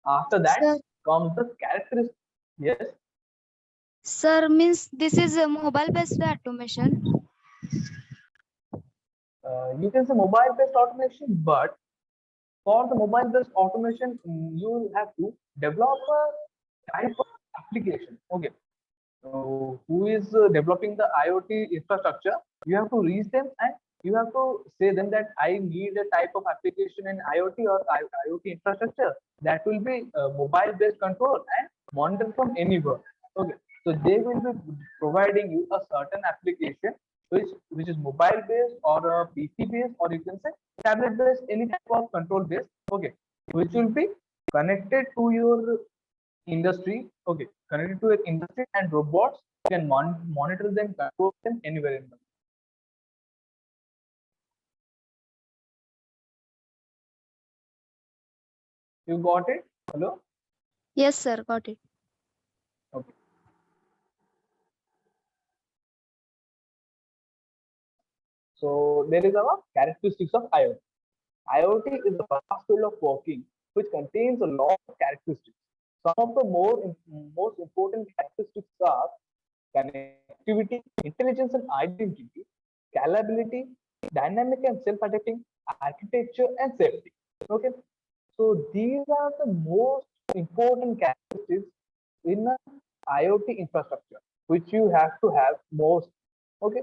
After that Sir, comes the characteristic. Yes. sir means this is a mobile-based automation. You can say mobile-based automation, but for the mobile-based automation, you have to develop a type of application. Okay. Who is developing the IoT infrastructure, you have to reach them and you have to say them that I need a type of application in IoT or IoT infrastructure that will be mobile-based control and monitor from anywhere. Okay, so they will be providing you a certain application which is mobile-based or PC-based or you can say tablet-based, any type of control-based. Okay, which will be connected to your industry. Okay, connected to an industry, and robots can monitor them, control them anywhere in the world. You got it? Hello? Yes, sir, got it. Okay. So there is our characteristics of IoT. IoT is a vast field of working which contains a lot of characteristics. Some of the most important characteristics are connectivity, intelligence and identity, scalability, dynamic and self-adapting, architecture, and safety. Okay, so these are the most important characteristics in an IoT infrastructure, which you have to have most. Okay,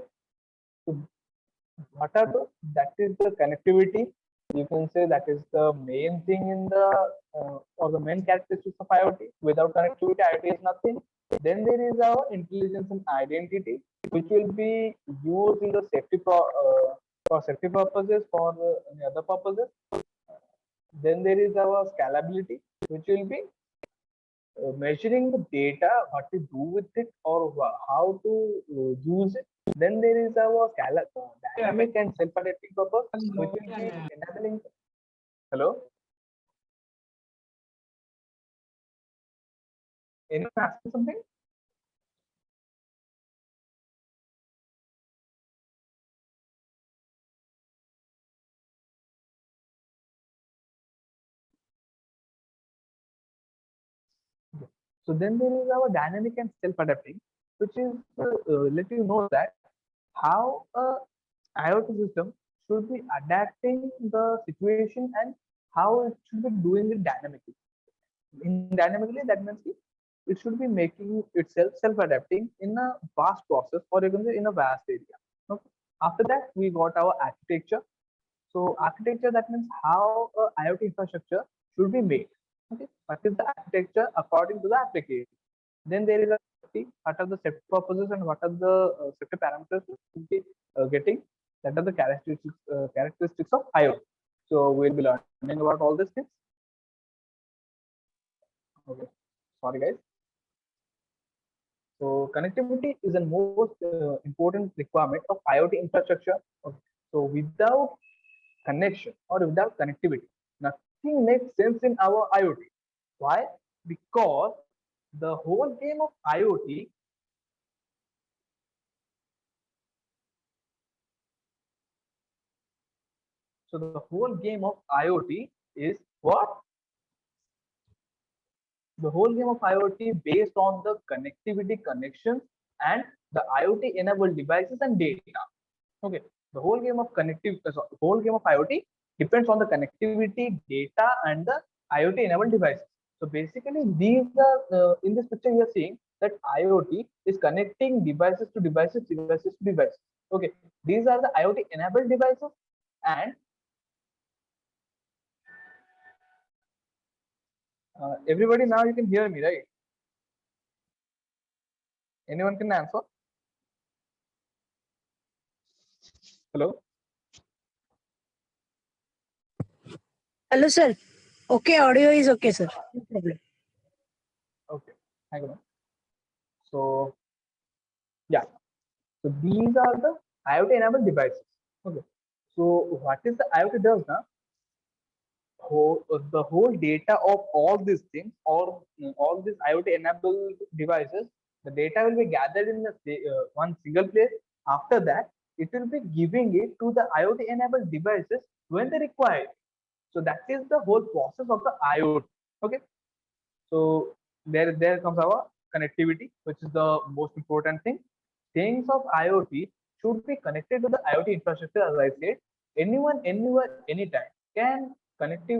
so what are the that is the connectivity. You can say that is the main thing in the or the main characteristics of IoT. Without connectivity, IoT is nothing. Then there is our intelligence and identity, which will be used in the for safety purposes, for any other purposes. Then there is our scalability, which will be measuring the data, what to do with it, or how to use it. Then there is our dynamic and self-adapting purpose, which will be enabling. Hello, anyone asking something? So then there is our dynamic and self-adapting, which is let you know that how a IoT system should be adapting the situation and how it should be doing it dynamically. In dynamically, that means it should be making itself self-adapting in a vast process, or you can say in a vast area. Okay. After that, we got our architecture. So architecture, that means how a IoT infrastructure should be made. Okay, what is the architecture according to the application? Then there is a safety. What are the safety purposes and what are the safety parameters we should be getting? That are the characteristics of IoT. So we'll be learning about all these things. Okay, sorry guys. So connectivity is the most important requirement of IoT infrastructure. Okay. So without connection or without connectivity, nothing makes sense in our IoT. Why? Because the whole game of IoT. So the whole game of IoT is what? The whole game of IoT based on the connectivity connections and the IoT enabled devices and data. Okay, the whole game of whole game of IoT depends on the connectivity, data, and the IoT enabled devices. So basically, these are in this picture you are seeing that IoT is connecting devices to devices, devices to devices. Okay, these are the IoT enabled devices, and everybody now you can hear me, right? Anyone can answer? Hello. Hello, sir. Okay, audio is okay, sir. No problem. Okay, hang on. So yeah, so these are the IoT enabled devices. Okay, so what is the IoT does now? The whole data of all these things, or all these IoT enabled devices, the data will be gathered in one single place. After that, it will be giving it to the IoT enabled devices when they require it. So that is the whole process of the IoT. Okay, so there comes our connectivity, which is the most important thing. Things of IoT should be connected to the IoT infrastructure. As I said, anyone, anywhere, anytime can connect.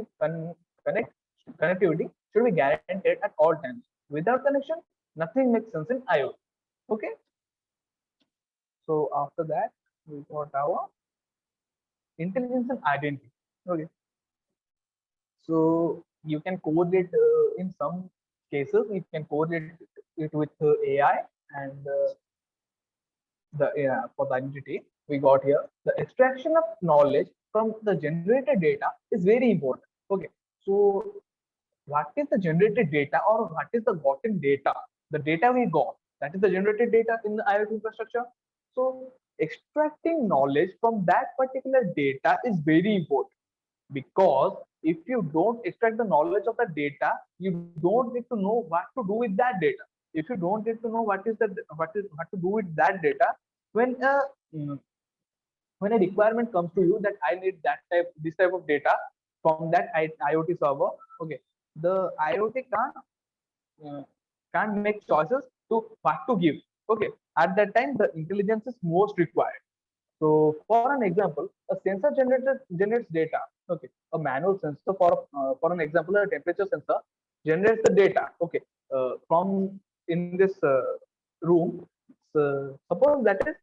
Connectivity should be guaranteed at all times. Without connection, nothing makes sense in IoT. Okay. So after that, we got our intelligence and identity. Okay. So you can correlate in some cases. You can correlate it with AI and the for the identity we got here. The extraction of knowledge from the generated data is very important. Okay, so what is the generated data or what is the gotten data? The data we got, that is the generated data in the IoT infrastructure. So extracting knowledge from that particular data is very important, because if you don't extract the knowledge of the data, you don't get to know what to do with that data. If you don't get to know what to do with that data, when mm, when a requirement comes to you that I need this type of data from that IoT server, okay, the IoT can't make choices to what to give. Okay, at that time the intelligence is most required. So for an example, a sensor generates data. Okay, a manual sensor for an example, a temperature sensor generates the data. Okay, from in this room, so suppose that is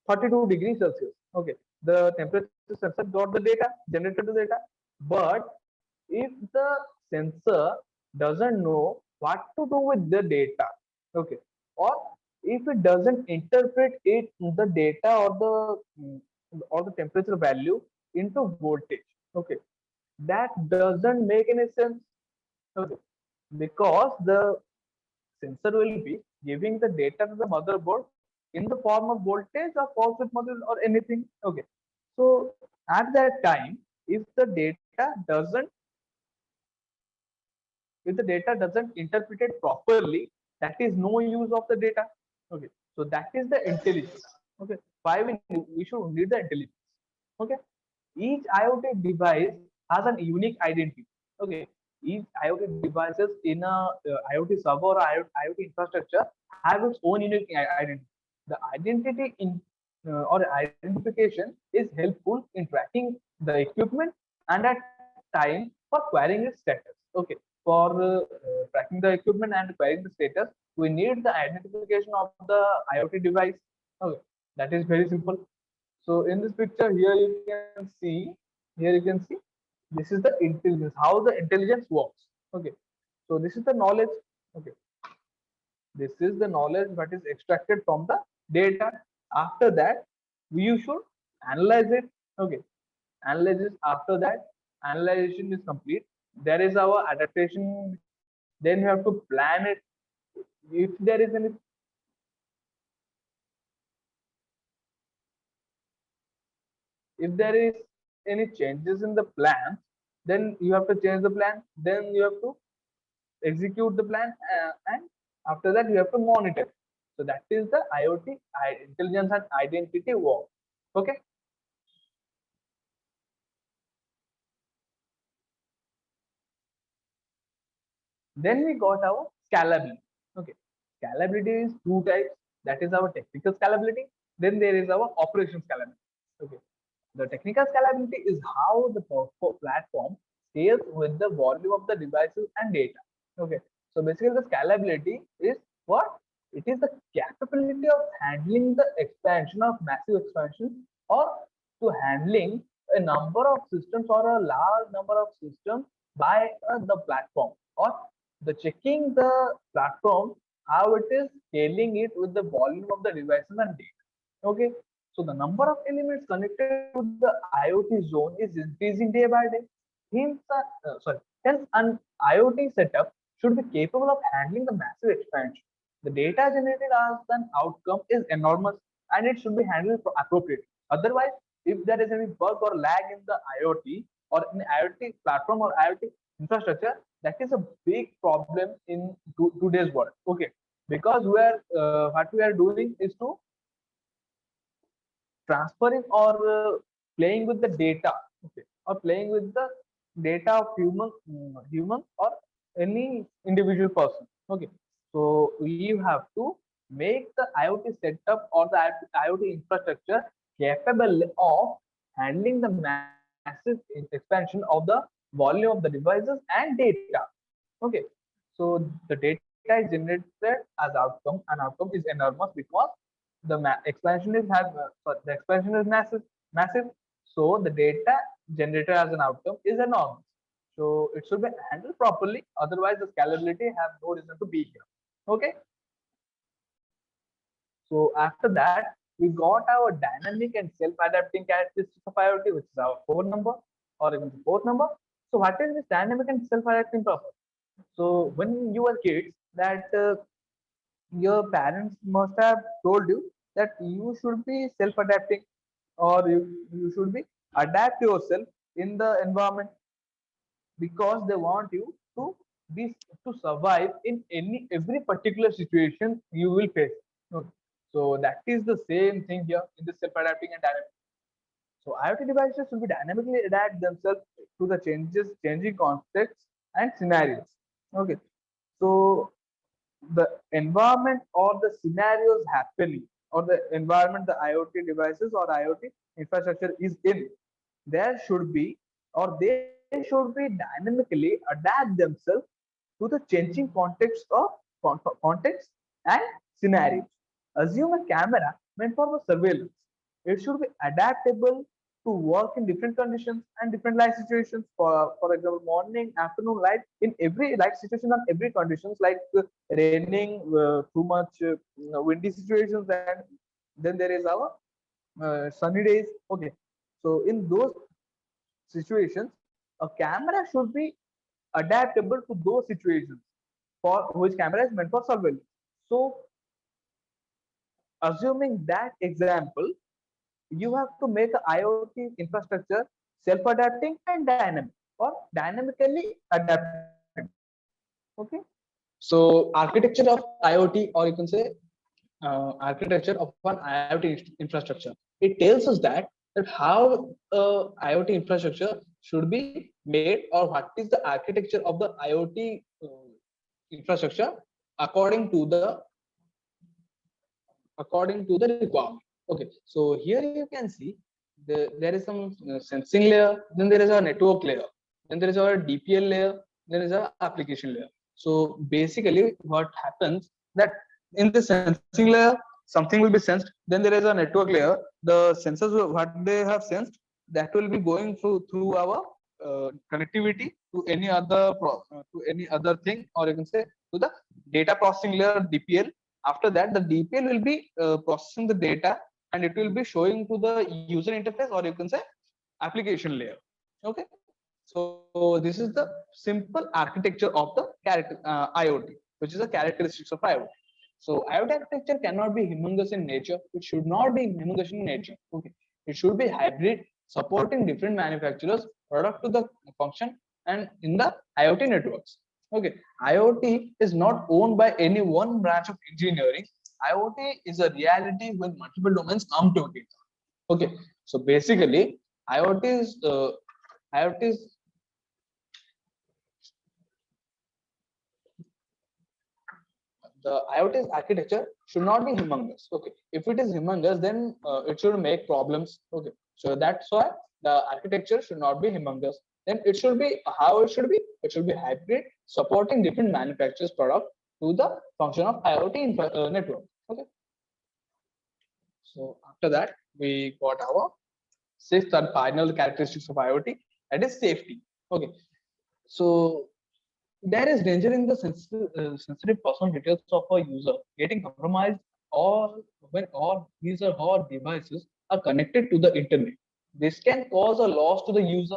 42 degrees Celsius. Okay, the temperature sensor got the data, generated the data, but if the sensor doesn't know what to do with the data, okay, or if it doesn't interpret it the data or the temperature value into voltage, okay, that doesn't make any sense. Okay, because the sensor will be giving the data to the motherboard in the form of voltage or pulse width module or anything. Okay, so at that time, if the data doesn't if the data doesn't interpret it properly, that is no use of the data. Okay, so that is the intelligence. Okay, why we should need the intelligence. Okay, each IoT device has an unique identity. Okay, each IoT devices in a IoT server or IoT infrastructure have its own unique identity. The identity in or identification is helpful in tracking the equipment and at time for querying its status. Okay, for tracking the equipment and querying the status, we need the identification of the IoT device. Okay, that is very simple. So in this picture here you can see, this is the intelligence, how the intelligence works. Okay, so this is the knowledge. Okay, this is the knowledge that is extracted from the data. After that, you should analyze it. Okay, analysis after that, analyzation is complete. There is our adaptation. Then you have to plan it. If there is any changes in the plan, then you have to change the plan. Then you have to execute the plan, and after that you have to monitor. So that is the IoT, intelligence and identity work. Okay. Then we got our scalability. Okay, scalability is two types. That is our technical scalability. Then there is our operation scalability. Okay, the technical scalability is how the platform scales with the volume of the devices and data. Okay, so basically the scalability is what? It is the capability of handling the expansion of massive expansion, or to handling a number of systems or a large number of systems by the platform, or the checking the platform how it is scaling it with the volume of the devices and data. Okay, so the number of elements connected to the IoT zone is increasing day by day. Hence an IoT setup should be capable of handling the massive expansion. The data generated as an outcome is enormous, and it should be handled appropriately. Otherwise, if there is any bug or lag in the IoT or in the IoT platform or IoT infrastructure, that is a big problem in today's world. Okay, because we are what we are doing is to transferring or playing with the data. Okay, or playing with the data of human or any individual person. Okay, so we have to make the IoT setup or the IoT infrastructure capable of handling the massive expansion of the volume of the devices and data. Okay, so the data is generated as outcome, and outcome is enormous because the expansion is the expansion is massive. So the data generated as an outcome is enormous. So it should be handled properly. Otherwise, the scalability have no reason to be here. Okay. So after that, we got our dynamic and self-adapting characteristics of IoT, which is our fourth number, or even the fourth number. So what is this dynamic and self-adapting process? So when you were kids, that your parents must have told you that you should be self-adapting, or you should be adapt yourself in the environment, because they want you to be to survive in every particular situation you will face. Okay. So that is the same thing here in the self-adapting and dynamic. So IoT devices should be dynamically adapt themselves to the changing contexts and scenarios. Okay. So the environment or the scenarios happening, or the environment the IoT devices or IoT infrastructure is in, there should be, or they should be dynamically adapt themselves to the changing context and scenarios. Assume a camera meant for the surveillance. It should be adaptable to work in different conditions and different light situations. For example, morning, afternoon light, in every light situation and every conditions, like raining, too much windy situations, and then there is our sunny days. Okay, so in those situations, a camera should be adaptable to those situations, for which camera is meant for surveillance. So assuming that example, you have to make an IoT infrastructure self-adapting and dynamic, or dynamically adaptable. Okay. So architecture of IoT, or you can say architecture of an IoT infrastructure. It tells us that how IoT infrastructure should be made, or what is the architecture of the IoT infrastructure according to the requirement. Okay, so here you can see there is some sensing layer, then there is a network layer, then there is a DPL layer, there is a application layer. So basically what happens that in the sensing layer, something will be sensed, then there is a network layer. The sensors, what they have sensed, that will be going through our connectivity to any other thing, or you can say to the data processing layer, DPL. After that, the DPL will be processing the data, and it will be showing to the user interface, or you can say application layer. Okay, so this is the simple architecture of the IoT, which is the characteristics of IoT. So IoT architecture cannot be humongous in nature. It should not be humongous in nature. Okay, it should be hybrid, supporting different manufacturers, product to the function, and in the IoT networks. Okay, IoT is not owned by any one branch of engineering. IoT is a reality when multiple domains come together. Okay, so basically, IoT is IoT is the IoT's architecture should not be humongous. Okay, if it is humongous, then it should make problems. Okay, so that's why the architecture should not be humongous. Then it should be how it should be. It should be hybrid, supporting different manufacturers' product to the function of IoT network. Okay, so after that we got our sixth and final characteristics of IoT, that is safety. Okay, so there is danger in the sensitive personal details of a user getting compromised or when all his or her devices are connected to the internet. This can cause a loss to the user.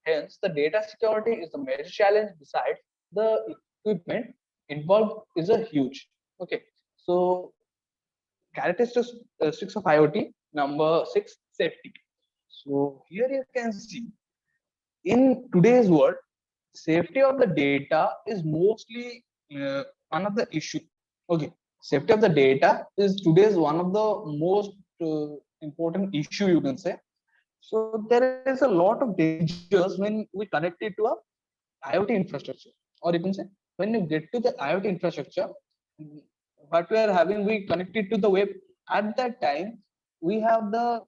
Hence, the data security is the major challenge. Besides, the equipment involved is a huge. Okay, so characteristics of IoT. Number six, safety. So here you can see in today's world, safety of the data is mostly one of the issue. Okay, safety of the data is today's one of the most important issue, you can say. So there is a lot of dangers when we connect it to a IoT infrastructure, or you can say when you get to the IoT infrastructure, what we are having, we connect it to the web. At that time, we have the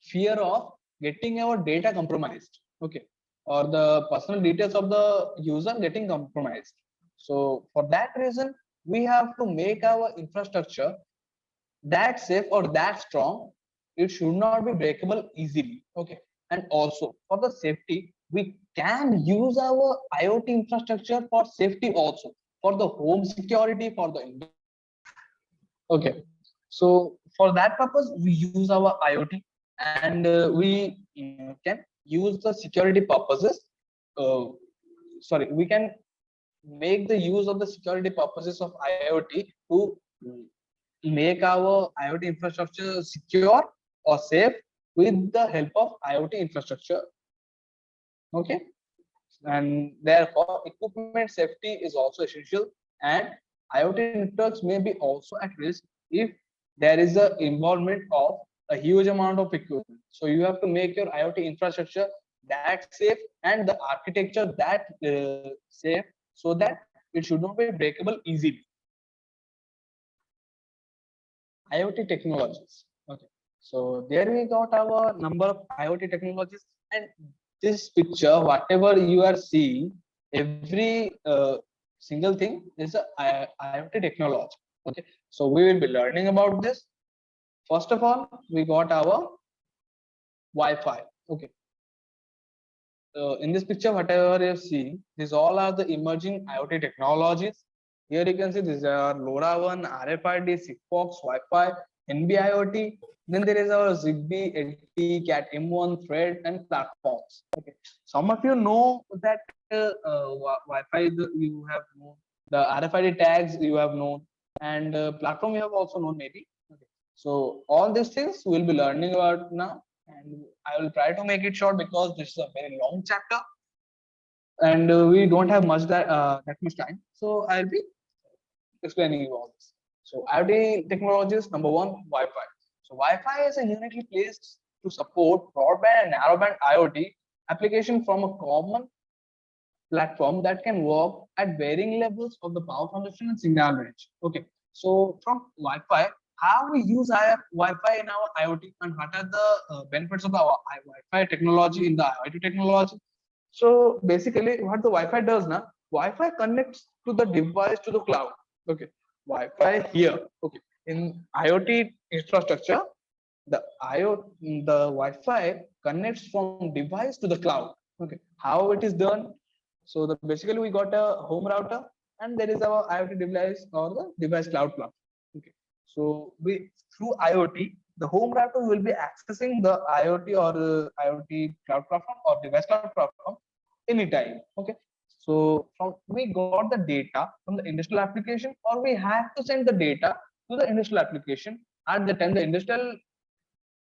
fear of getting our data compromised. Okay, or the personal details of the user getting compromised. So for that reason, we have to make our infrastructure that safe or that strong. It should not be breakable easily. Okay, and also for the safety, we can use our IoT infrastructure for safety also, for the home security, for the okay. So for that purpose, we use our IoT, and we can use the security purposes. Uh, Sorry, we can make the use of the security purposes of IoT to make our IoT infrastructure secure or safe with the help of IoT infrastructure. Okay, and therefore equipment safety is also essential, and IoT networks may be also at risk if there is a involvement of a huge amount of equipment. So you have to make your IoT infrastructure that safe and the architecture that safe, so that it should not be breakable easily. IoT technologies. Okay, so there we got our number of IoT technologies, and this picture, whatever you are seeing, every single thing is a IoT technology. Okay, so we will be learning about this. First of all, we got our Wi-Fi. Okay, in this picture, whatever you see, these all are the emerging IoT technologies. Here you can see these are LoRaWAN, RFID, Sigfox, Wi-Fi, NB-IoT. Then there is our Zigbee, LTE, Cat M1, Thread, and platforms. Okay, some of you know that Wi-Fi you have known, the RFID tags you have known, and platform you have also known maybe. Okay, so all these things we'll be learning about now, and I will try to make it short because this is a very long chapter, and we don't have that much time. So I'll be explaining you all this. So IoT technologies, number one, Wi-Fi. So Wi-Fi is a uniquely placed to support broadband and narrowband IoT application from a common platform that can work at varying levels of the power consumption and signal range. Okay, so from Wi-Fi, how we use Wi-Fi in our IoT, and what are the benefits of the Wi-Fi technology in the IoT technology. So basically, what the Wi-Fi does now, Wi-Fi connects to the device to the cloud. Okay, Wi-Fi here. Okay, in IoT infrastructure, the Wi-Fi connects from device to the cloud. Okay, how it is done? So basically we got a home router, and there is our IoT device or the device cloud platform. Okay, so we through IoT, the home router will be accessing the IoT or IoT cloud platform or device cloud platform anytime. Okay, so from we got the data from the industrial application, or we have to send the data to the industrial application. At the time, the industrial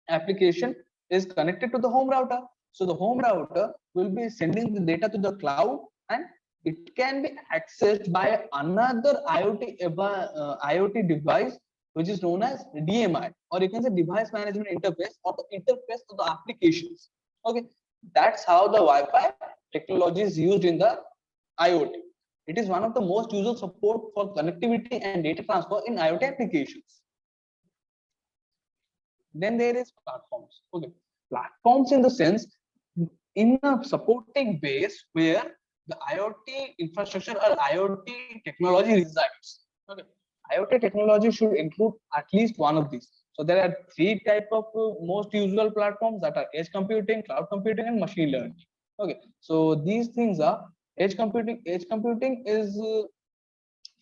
application is connected to the home router. So the home router will be sending the data to the cloud, and it can be accessed by another IoT device, which is known as DMI, or you can say device management interface, or the interface of the applications. Okay, that's how the Wi-Fi technology is used in the IoT. It is one of the most usual support for connectivity and data transfer in IoT applications. Then there is platforms. Okay, platforms in the sense, in a supporting base where the IoT infrastructure or IoT technology resides. Okay, IoT technology should include at least one of these. So there are three type of most usual platforms, that are edge computing, cloud computing, and machine learning. Okay, so these things are edge computing. Edge computing is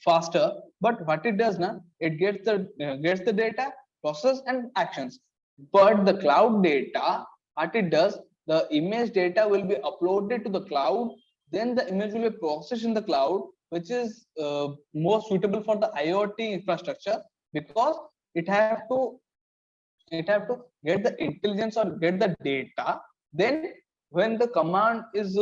faster, but what it does now, it gets the data, process, and actions. But the cloud data, what it does, the image data will be uploaded to the cloud, then the image will be processed in the cloud, which is more suitable for the IoT infrastructure, because it have to get the intelligence or get the data. Then when the command is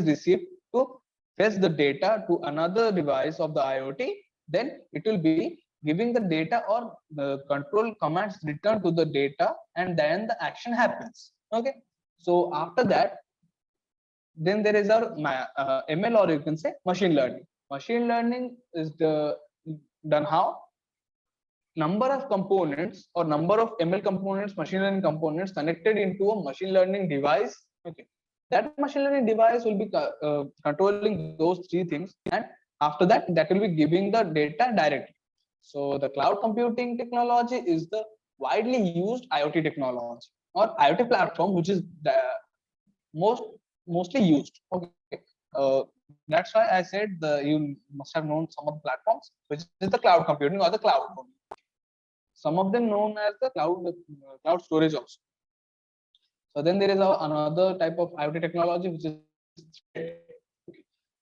received to fetch the data to another device of the IoT, then it will be giving the data, or the control commands return to the data, and then the action happens. Okay, so after that, then there is our ML, or you can say machine learning. Machine learning is done how? Number of components, or number of ML components, machine learning components connected into a machine learning device. Okay, that machine learning device will be controlling those three things, and after that, that will be giving the data directly. So the cloud computing technology is the widely used IoT technology or IoT platform, which is the mostly used. Okay, that's why I said you must have known some of the platforms, which is the cloud computing or the cloud. Some of them known as the cloud storage also. So then there is another type of IoT technology, which is Thread.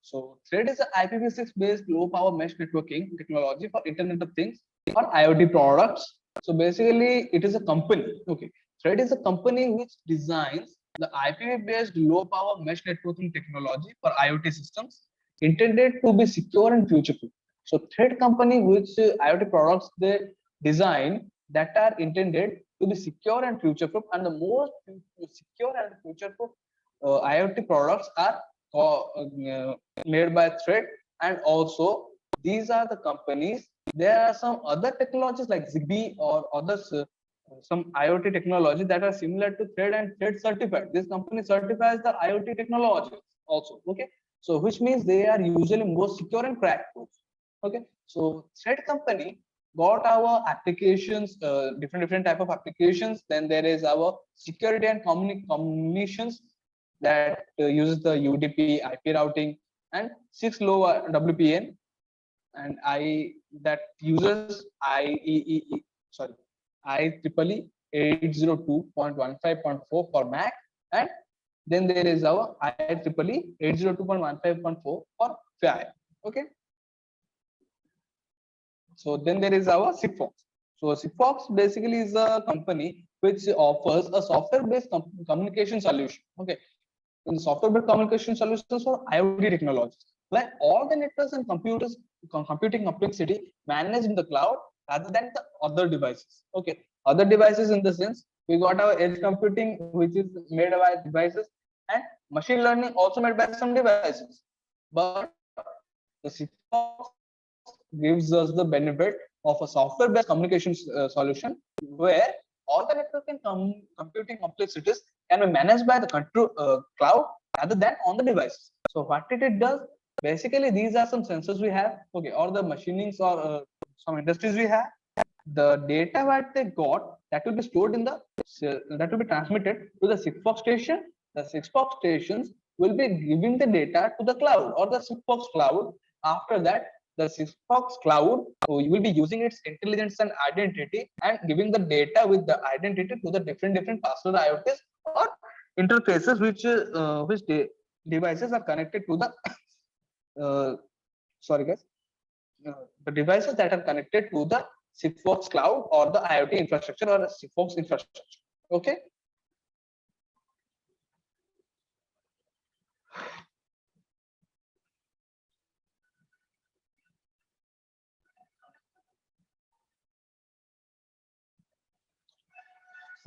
So Thread is an IPv6 based low power mesh networking technology for Internet of Things or IoT products. So basically, it is a company. Okay, Thread is a company which designs the IPv based low power mesh networking technology for IoT systems intended to be secure and future proof. So Thread company, which IoT products they design that are intended to be secure and future proof, and the most secure and future proof IoT products are made by Thread. And also these are the companies. There are some other technologies like Zigbee or others, some IoT technology that are similar to Thread and Thread certified. This company certifies the IoT technology also. Okay, so which means they are usually more secure and crack proof. Okay, so Thread company got our applications, different type of applications. Then there is our security and communications that uses the UDP, IP routing, and 6 low WPN, and that uses IEEE 802.15.4 for Mac, and then there is our IEEE 802.15.4 for PHY. Okay. So then there is our Sigfox. So Sigfox basically is a company which offers a software-based communication solution. Okay, in software-based communication solutions for IoT technologies, like all the networks and computing complexity managed in the cloud rather than the other devices. Okay, other devices in the sense we got our edge computing, which is made by devices, and machine learning also made by some devices. But the Sigfox gives us the benefit of a software-based communication solution where all the network and computing complexities can be managed by the cloud rather than on the device. So what it does, basically these are some sensors we have, okay, or the machinings or some industries we have. The data what they got, that will be stored in the that will be transmitted to the Sigfox station. The Sigfox stations will be giving the data to the cloud or the Sigfox cloud. After that, the Sigfox cloud will be using its intelligence and identity and giving the data with the identity to the different password IoTs or interfaces which devices are connected to the sorry guys, the devices that are connected to the Sigfox cloud or the IoT infrastructure or the Sigfox infrastructure. Okay.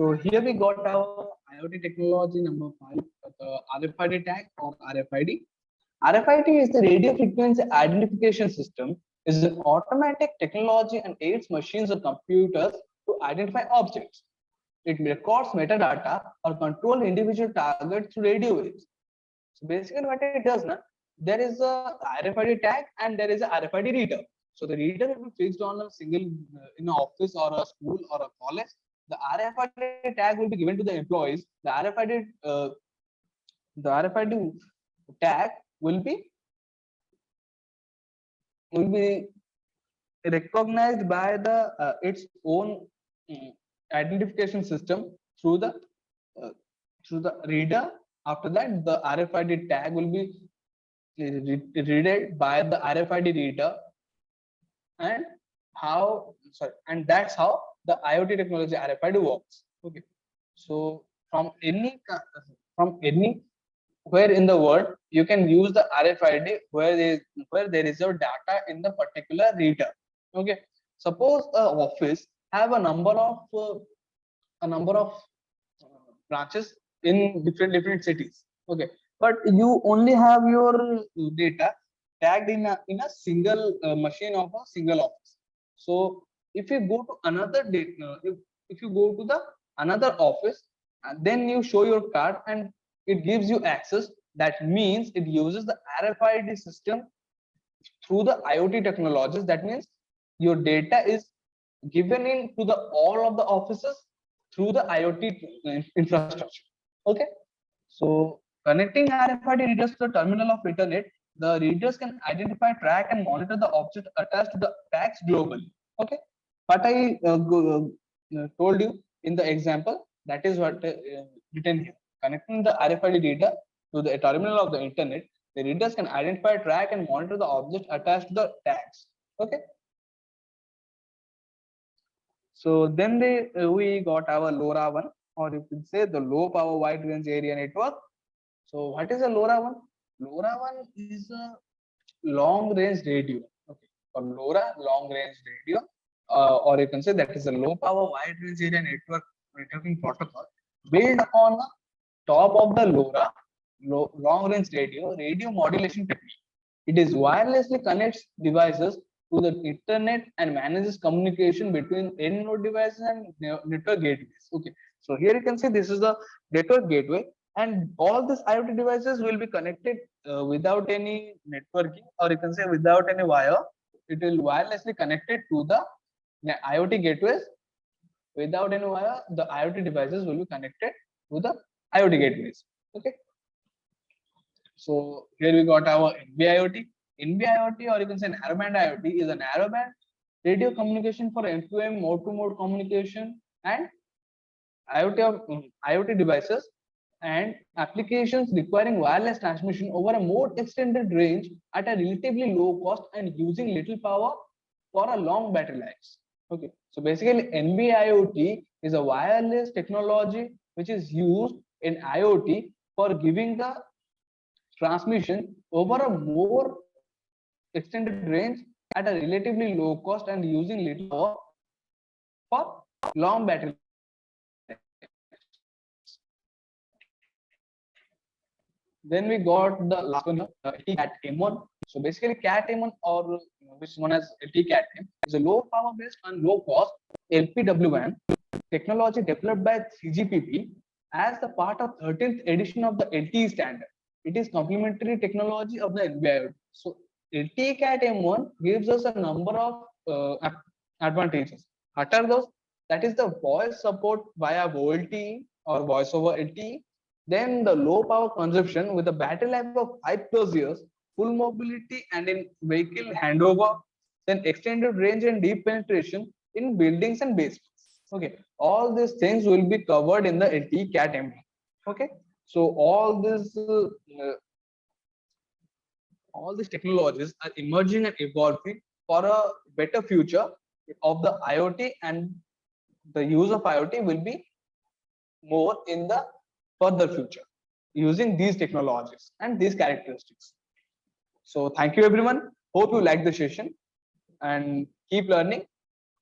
So here we got our IoT technology number 5, the RFID tag or RFID. RFID is the radio frequency identification system, is an automatic technology and aids machines or computers to identify objects. It records metadata or control individual targets through radio waves. So basically what it does now, there is a RFID tag and there is a RFID reader. So the reader will be fixed on a single in an office or a school or a college. The RFID tag will be given to the employees. The RFID tag will be recognized by the its own identification system through the uh, reader. After that, the RFID tag will be read by the RFID reader, and that's how the IoT technology RFID works. Okay, so from any where in the world you can use the RFID where there is a data in the particular reader. Okay, suppose a office have a number of branches in different cities. Okay, but you only have your data tagged in a single machine of a single office. So if you go to another data, if you go to the another office, and then you show your card and it gives you access. That means it uses the RFID system through the IoT technologies. That means your data is given in to the all of the offices through the IoT infrastructure. Okay, so connecting RFID readers to the terminal of internet, the readers can identify, track, and monitor the object attached to the tags globally. Okay, but I told you in the example, that is what written here. Connecting the RFID reader to the terminal of the internet, the readers can identify, track, and monitor the object attached to the tags. Okay. So then we got our LoRa one, or you can say the low power wide range area network. So what is a LoRa one? LoRa one is a long range radio. Okay, for LoRa, long range radio, or you can say that is a low power wide range area networking protocol built on the top of the LoRa, long range radio modulation technique. It is wirelessly connects devices to the internet and manages communication between end node devices and network gateways. Okay, so here you can see this is the network gateway, and all these IoT devices will be connected without any networking, or you can say without any wire. It will wirelessly connected to the IoT gateways. Without any wire, the IoT devices will be connected to the IoT gateways. Okay. So here we got our NB-IoT. NB-IoT, or you can say narrowband IoT, is a narrowband radio communication for M2M, mode-to-mode communication, and IoT devices and applications requiring wireless transmission over a more extended range at a relatively low cost and using little power for a long battery lives. Okay, so basically NB-IoT is a wireless technology which is used in IoT for giving the transmission over a more extended range at a relatively low cost and using little power for long battery. Then we got the last one here, CAD M1. So basically CAD M1, or which is known as CAD M, is a low power based and low cost LPWAN technology developed by CGPP as the part of 13th edition of the LTE standard. It is complementary technology of the NB-IoT. So LTE-CAD M1 gives us a number of advantages. What are those? That is the voice support via VoLTE or voice over LTE. Then the low power consumption with a battery life of 5+ years, full mobility and in vehicle handover, then extended range and deep penetration in buildings and basements. Okay, all these things will be covered in the LTE-CAD M1. Okay, so all these technologies are emerging and evolving for a better future of the IoT, and the use of IoT will be more in the further future using these technologies and these characteristics. So thank you everyone. Hope you like the session and keep learning.